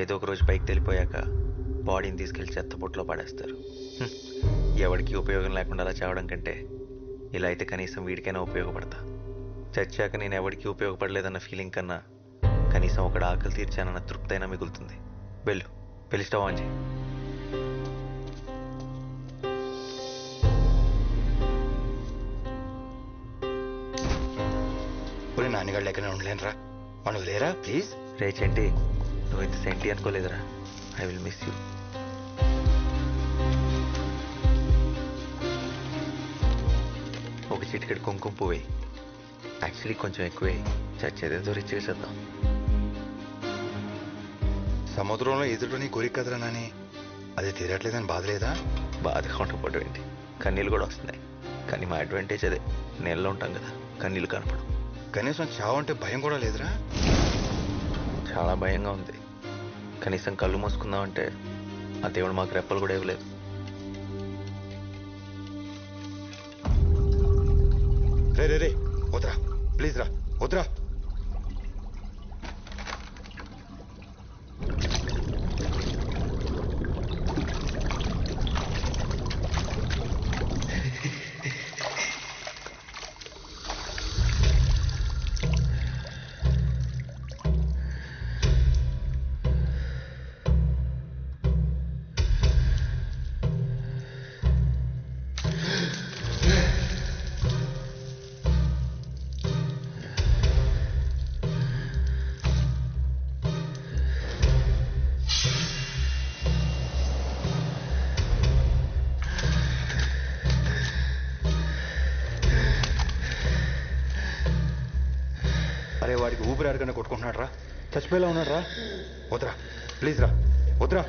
ఏదో ఒక రోజు పైకి తెలిపోయాక బాడీని తీసుకెళ్లి చెత్తపుట్లో పడేస్తారు. ఎవరికి ఉపయోగం లేకుండా అలా చావడం కంటే ఇలా అయితే కనీసం వీడికైనా ఉపయోగపడతా. చచ్చాక నేను ఎవరికి ఉపయోగపడలేదన్న ఫీలింగ్ కన్నా కనీసం ఒకటి ఆకలి తీర్చానన్న తృప్తి అయినా మిగులుతుంది. వెళ్ళు, వెళ్ళి స్టవ్ ఆన్ చేయి. నాన్నగారు ఎక్కడ ఉండలేనురా, మనం లేరా ప్లీజ్. రే చెంటి, నువ్వు ఇంత సెంటి అనుకోలేదురా. I will miss you. ఒక చిటికెడు కుంకుమ పువ్వే, యాక్చువల్లీ కొంచెం ఎక్కువే, చచ్చేదేదో రిచ్ చేసేద్దాం. సముద్రంలో ఎదురుని కోరిక కదరా నాని, అది తీరట్లేదని బాధ లేదా? బాధగా ఉండకపోవడం ఏంటి, కన్నీళ్ళు కూడా వస్తున్నాయి. కానీ మా అడ్వాంటేజ్ అదే, నీళ్ళలో ఉంటాం కదా, కన్నీళ్ళు కనపడం. కనీసం చావు అంటే భయం కూడా లేదురా? చాలా భయంగా ఉంది. కనీసం కళ్ళు మూసుకుందామంటే ఆ దేవుడు మాకు రెప్పలు కూడా ఇవ్వలేదు. రే రే రే, వద్దురా ప్లీజ్ రా, వద్దురా. అరే వాడికి ఊపిరి ఆడకన్నా కొట్టుకుంటున్నాడు రా, చచ్చిపోయేలా ఉన్నాడు రా. వద్దురా ప్లీజ్ రా, వద్దురా.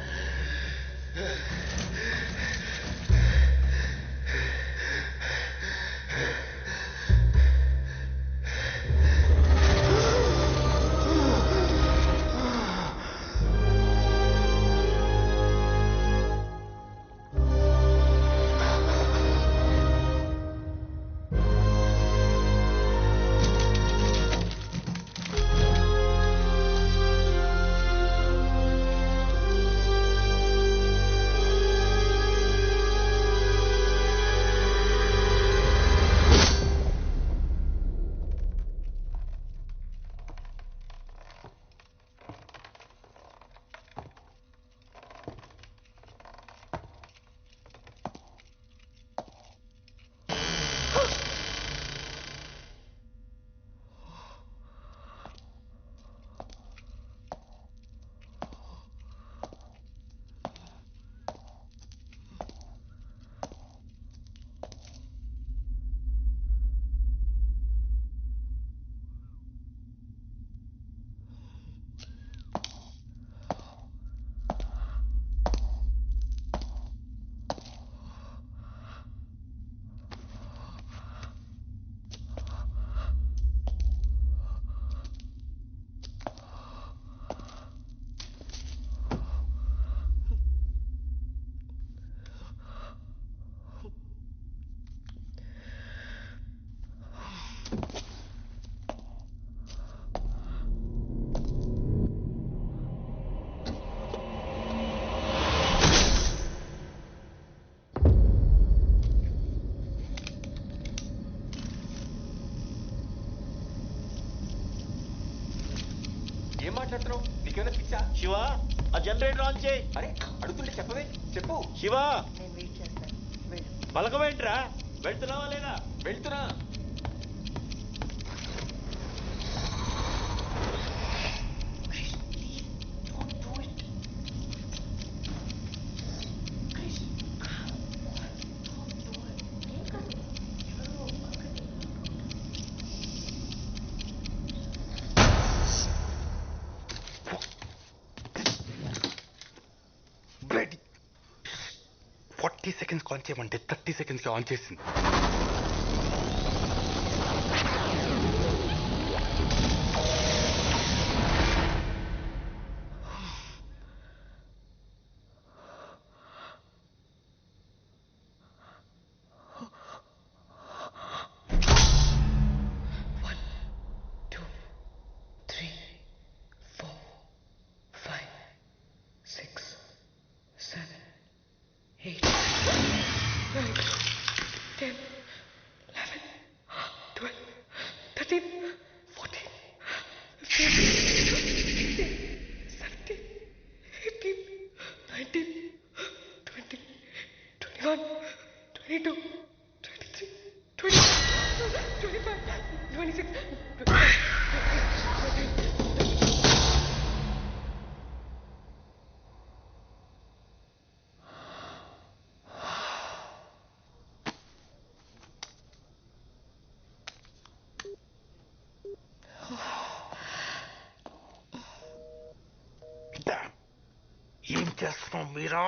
ఏం మాట్లాడుతున్నావు? నీకేమైనా పిచ్చా? శివ ఆ జనరేటర్ ఆన్ చేయి. అరే అడుగుతుంటే చెప్పవే, చెప్పు. శివ నేను వెయిట్ చేస్తాను. వెళ్ళు. పలకమేంట్రా? వెళ్తున్నావా లేదా? వెళ్తున్నా. బ్లడీ 40 సెకండ్స్ ఆన్ చేయమంటే 30 సెకండ్స్కి ఆన్ చేసింది. ఏం చేస్తున్నావు మీరా?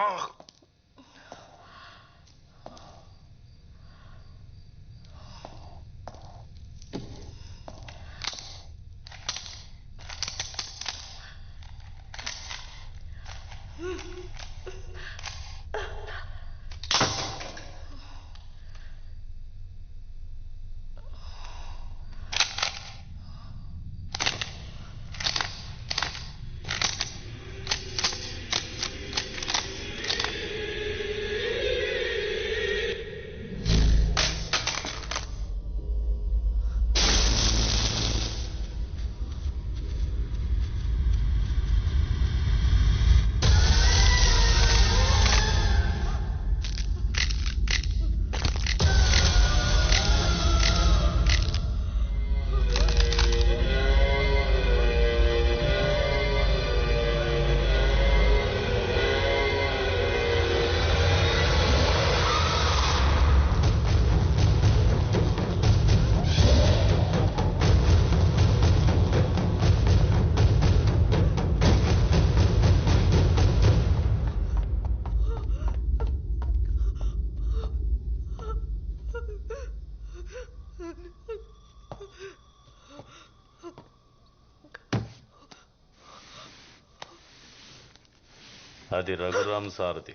అది రఘురామ్ సారథి.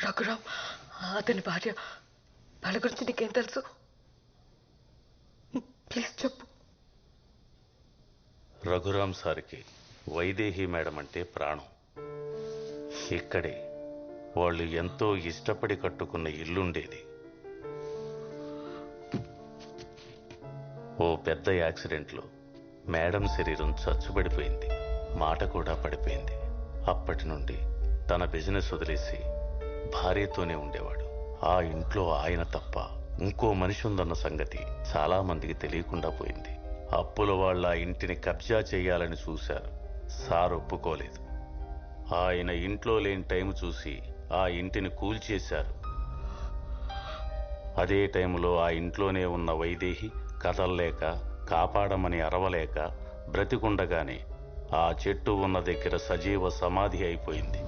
రఘురామ్ అతని భార్య, వాళ్ళ గురించి నీకేం తెలుసు? ప్లీజ్ చెప్పు. రఘురామ్ సార్కి వైదేహి మేడం అంటే ప్రాణం. ఇక్కడే వాళ్ళు ఎంతో ఇష్టపడి కట్టుకున్న ఇల్లుండేది. ఓ పెద్ద యాక్సిడెంట్లో మేడం శరీరం చచ్చుబడిపోయింది, మాట కూడా పడిపోయింది. అప్పటి నుండి తన బిజినెస్ వదిలేసి భార్యతోనే ఉండేవాడు. ఆ ఇంట్లో ఆయన తప్ప ఇంకో మనిషి ఉందన్న సంగతి చాలా మందికి తెలియకుండా పోయింది. అప్పుల వాళ్ళ ఇంటిని కబ్జా చేయాలని చూశారు. సార్ ఒప్పుకోలేదు. ఆయన ఇంట్లో లేని టైం చూసి ఆ ఇంటిని కూల్చేశారు. అదే టైంలో ఆ ఇంట్లోనే ఉన్న వైదేహి కదల్లేక, కాపాడమని అరవలేక బ్రతికుండగానే ఆ చెట్టు ఉన్న దగ్గర సజీవ సమాధి అయిపోయింది.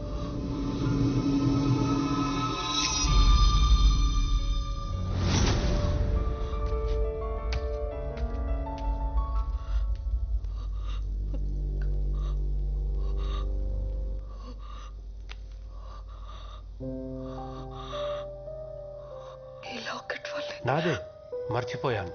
నాదే, మర్చిపోయాను.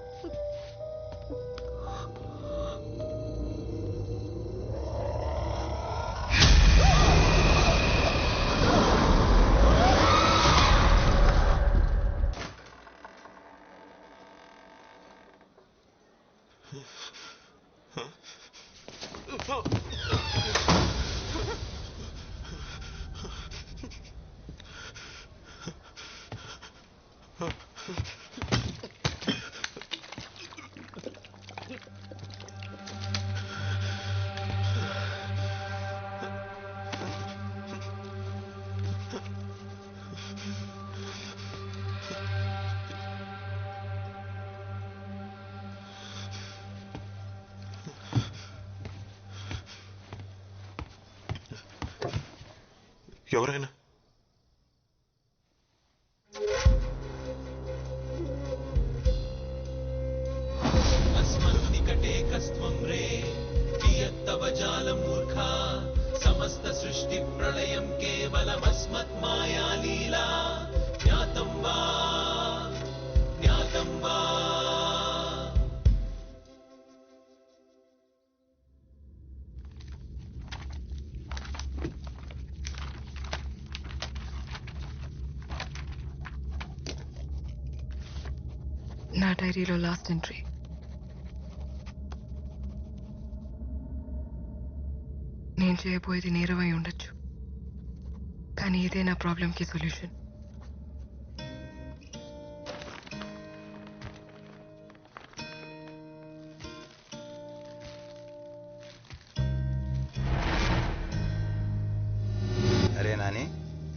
ఎవరైనా अस्मन्निकटे कस्त्वं रे कियत्तव जालमूर्खा समस्त सृष्टि प्रलयं केवलमस्मत् माया लीला ज्ञातं वा ज्ञातं वा నా డైరీలో లాస్ట్ ఎంట్రీ. నేను చేయబోయేది నేరమై ఉండొచ్చు, కానీ ఇదే నా ప్రాబ్లంకి సొల్యూషన్. అరే నాని,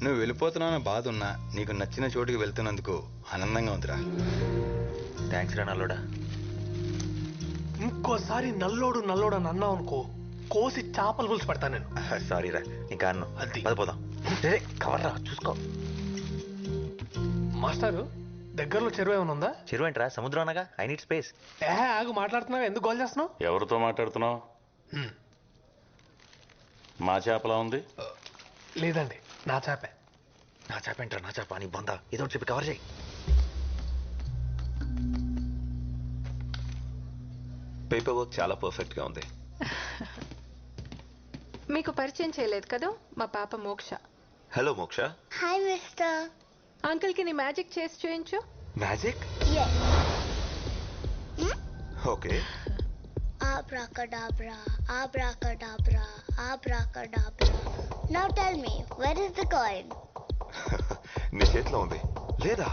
నువ్వు వెళ్ళిపోతున్నావు బాధ ఉన్నా నీకు నచ్చిన చోటుకి వెళ్తున్నందుకు ఆనందంగా ఉందిరా. థ్యాంక్స్ రా నల్లోడా. ఇంకోసారి నల్లోడు నల్లోడు అని అన్నావు అనుకో, కోసి చేపలు పులుసు పెడతాను నేను. సారీ రా, ఇంకా అన్ను పదిపోదాం. కవర్ రా, చూసుకో. మాస్టారు, దగ్గరలో చెరువు ఏమైనా ఉందా? చెరువు ఏంట్రా, సముద్రం అనగా. I need space. ఆగు, మాట్లాడుతున్నావు, ఎందుకు గోల్ చేస్తున్నావు? ఎవరితో మాట్లాడుతున్నావు? మా చేపలా ఉంది? లేదండి, నా చేపే. నా చేప ఏంట్రా, నా చేప నీ బొంద. ఏదో ఒకటి చెప్పి కవర్ చేయి. పేపర్ వర్క్ చాలా పర్ఫెక్ట్ గా ఉంది. మీకు పరిచయం చేయలేదు కదా, మా పాప మోక్ష. హలో మోక్ష. Hi mister. అంకుల్ కి నీ మ్యాజిక్ చేసి చూయించు. Magic? Okay. Abracadabra, abracadabra, abracadabra. Now tell me, where is the coin? నీ చేతిలో ఉంది లేదా?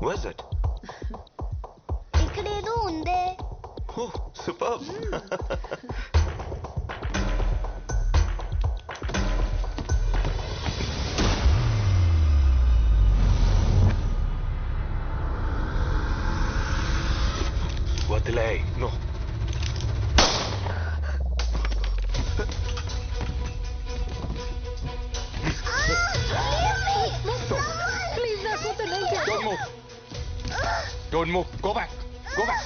Where's it? ఇక్కడేదో ఉందే. Oh, superb. వదిలే. No. Please, నా కూతురు నేను Don't move. Don't move. Go back. Go back.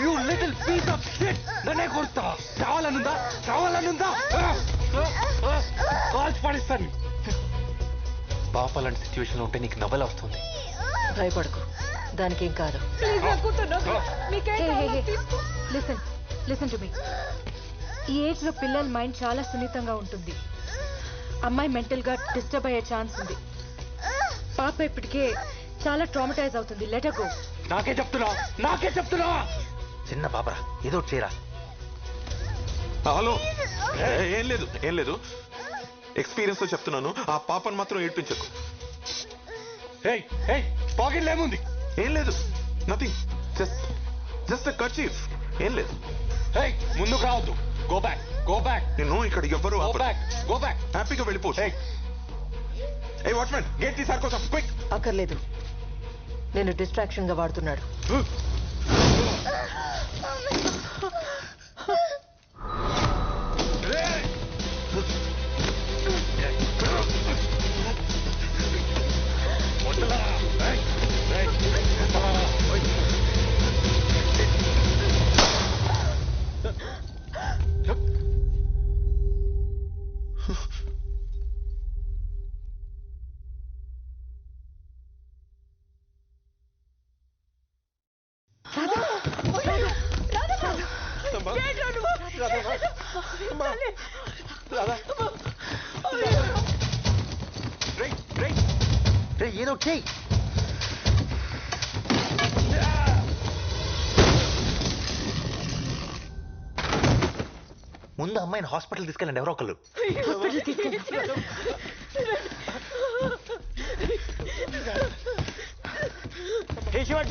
You little piece of shit! నన్నే కొడతావా? చావాలనుందా? చావాలనుందా? కాల్చి పడిస్తాను. పాప లాంటి సిచ్యువేషన్ ఉంటే నీకు నవ్వలా వస్తుంది. భయపడకు, దానికేం కాదు. Listen to me. ఈ ఏజ్ లో పిల్లల మైండ్ చాలా సున్నితంగా ఉంటుంది. అమ్మాయి మెంటల్ గా డిస్టర్బ్ అయ్యే ఛాన్స్ ఉంది. పాప ఇప్పటికే చాలా ట్రామటైజ్ అవుతుంది. Let her go. నాకే చెప్తున్నా. చిన్న పాపరా, ఏదో ఒకటి చేయరా. హలో, ఏం లేదు ఎక్స్పీరియన్స్ తో చెప్తున్నాను. ఆ పాపను మాత్రం ఏడ్పించకు. పాకెట్ ఏముంది? ఏం లేదు, నథింగ్, జస్ట్ కర్చీఫ్. ఏం లేదు. ముందుకు రావద్దు. Go back. నేను ఇక్కడ ఎవ్వరు గో బ్యాక్. హ్యాపీగా వెళ్ళిపో. ఏ వాచ్మెన్, గేట్ తీసారు కోసం క్విక్. అక్కర్లేదు, నేను డిస్ట్రాక్షన్ గా వాడుతున్నాడు. ఏదో చెయ్యి. ముందు అమ్మాయిని హాస్పిటల్ తీసుకెళ్ళండి ఎవరో ఒకళ్ళు.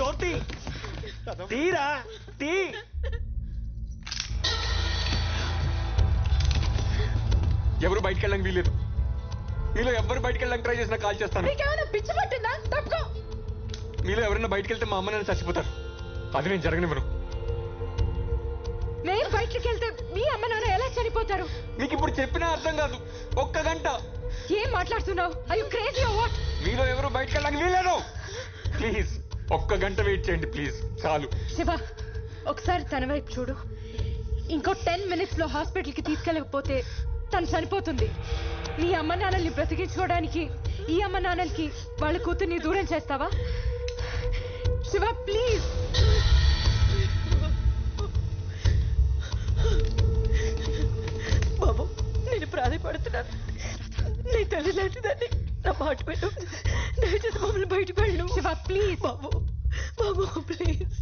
డోర్ తీరా తీ. ఎవరు బయటికి వెళ్ళడానికి వీలేదు. మీలో ఎవరు బయటికి వెళ్ళడానికి ట్రై చేసినా కాల్ చేస్తాను. పిచ్చి పట్టిందా? తప్పుకో. మీలో ఎవరైనా బయటికి వెళ్తే మా అమ్మ నన్ను చచ్చిపోతారు. అది నేను జరగనివ్వను. నేను బయటికి వెళ్తే మీ అమ్మ నాన్న ఎలా చనిపోతారు? మీకు ఇప్పుడు చెప్పినా అర్థం కాదు. ఒక్క గంట. ఏం మాట్లాడుతున్నావు? Are you crazy or what? మీలో ఎవరు బయటకు వెళ్ళడానికి వీలేదు. ప్లీజ్ ఒక్క గంట వెయిట్ చేయండి ప్లీజ్, చాలు. శివ, ఒకసారి తన వైపు చూడు. ఇంకో 10 minutes లో హాస్పిటల్కి తీసుకెళ్ళకపోతే తను చనిపోతుంది. నీ అమ్మ నాన్నల్ని బ్రతికించుకోవడానికి ఈ అమ్మ నాన్నలకి వాళ్ళ కూతుర్ని దూరం చేస్తావా? శివ ప్లీజ్. బాబు, నేను ప్రాధాయపడుతున్నాను. నీ తల్లి లాంటిదాన్ని, నా మాట పెట్టు. దయచేసి మమ్మల్ని బయటకు వెళ్ళు. Shiva please. Babu Babu please.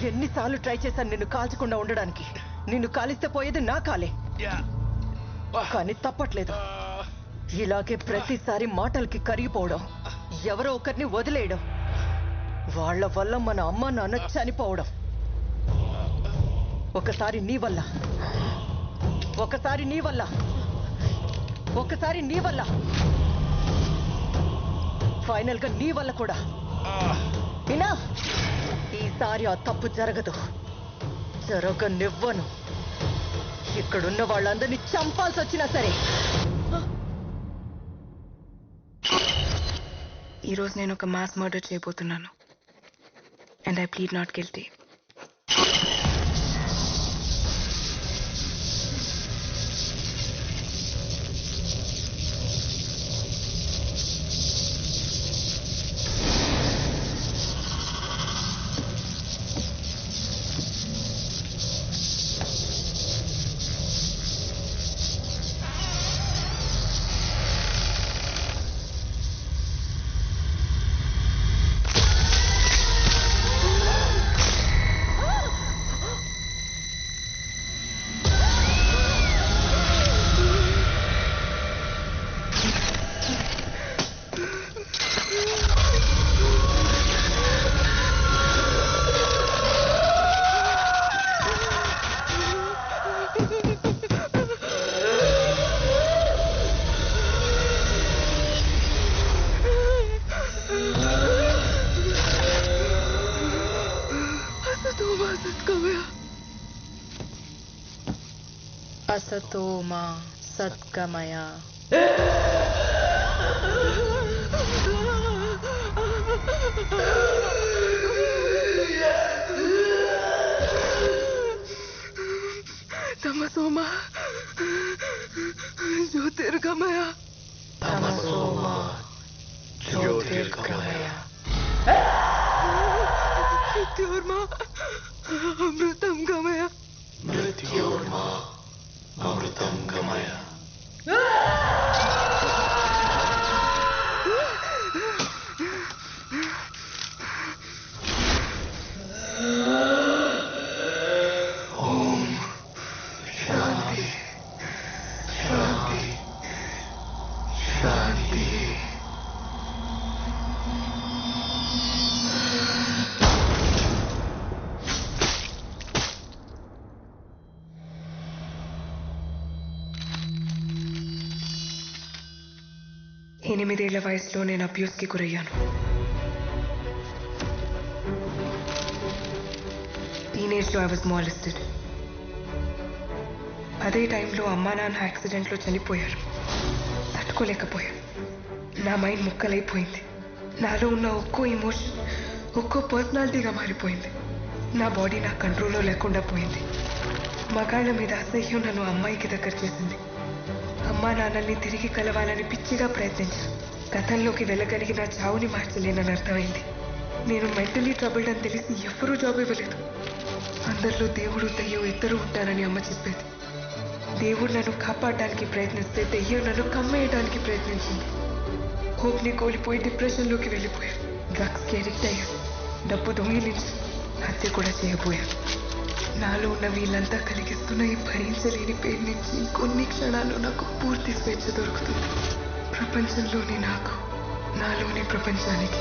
ఎన్నిసార్లు ట్రై చేశాను నిన్ను కాల్చకుండా ఉండడానికి. నిన్ను కాలిస్తే పోయేది నా కాలే, కానీ తప్పట్లేదు. ఇలాగే ప్రతిసారి మాటలకి కరిగిపోవడం, ఎవరో ఒకరిని వదిలేయడం, వాళ్ళ వల్ల మన అమ్మ నాన్న చనిపోవడం. ఒకసారి నీ వల్ల, ఒకసారి నీ వల్ల, ఒకసారి నీ వల్ల, ఫైనల్ గా నీ వల్ల కూడా. వినా, ఈసారి ఆ తప్పు జరగదు, జరగనివ్వను. ఇక్కడున్న వాళ్ళందరినీ చంపాల్సి వచ్చినా సరే. ఈరోజు నేను ఒక మాస్ మర్డర్ చేయబోతున్నాను. And I plead not guilty. असतो मा सद्गमय. तमसो मा ज्योतिर्गमय. तमसो मा ज्योतिर्गमय. मृत्योर्मा अमृतं गमय. मृत्योर्मा अमृतं गमय. ओम शांति शांति शांति. ఎనిమిదేళ్ల వయసులో నేను అబ్యూస్కి గురయ్యాను. టీనేజ్లో ఐ వాజ్ మాలెస్టెడ్. అదే టైంలో అమ్మా నాన్న యాక్సిడెంట్లో చనిపోయారు. తట్టుకోలేకపోయాను. నా మైండ్ ముక్కలైపోయింది. నాలో ఉన్న ఒక్కో ఎమోషన్ ఒక్కో పర్సనాలిటీగా మారిపోయింది. నా బాడీ నా కంట్రోల్లో లేకుండా పోయింది. మగాళ్ళ మీద అసహ్యం నన్ను అమ్మాయికి దగ్గర చేసింది. అమ్మా నాన్నల్ని తిరిగి కలవాలని పిచ్చిగా ప్రయత్నించాను. గతంలోకి వెళ్ళగలిగిన చావుని మార్చలేనని అర్థమైంది. నేను మెంటలీ ట్రబుల్డ్ అని తెలిసి ఎవ్వరూ జాబ్ ఇవ్వలేదు. అందరిలో దేవుడు దెయ్యం ఇద్దరు ఉంటారని అమ్మ చెప్పేది. దేవుడు నన్ను కాపాడడానికి ప్రయత్నిస్తే దెయ్యం నన్ను కమ్మేయడానికి ప్రయత్నించింది. హోప్ని కోల్పోయి డిప్రెషన్లోకి వెళ్ళిపోయాను. డ్రగ్స్కి అడిక్ట్ అయ్యాను. డబ్బు దొంగిలించి హత్య కూడా చేయబోయాను. నాలో ఉన్న వీళ్ళంతా కలిగిస్తున్న ఈ భరించలేని పేరు నుంచి కొన్ని క్షణాల్లో నాకు పూర్తి స్వేచ్ఛ దొరుకుతుంది. ప్రపంచంలోని నాకు, నాలోని ప్రపంచానికి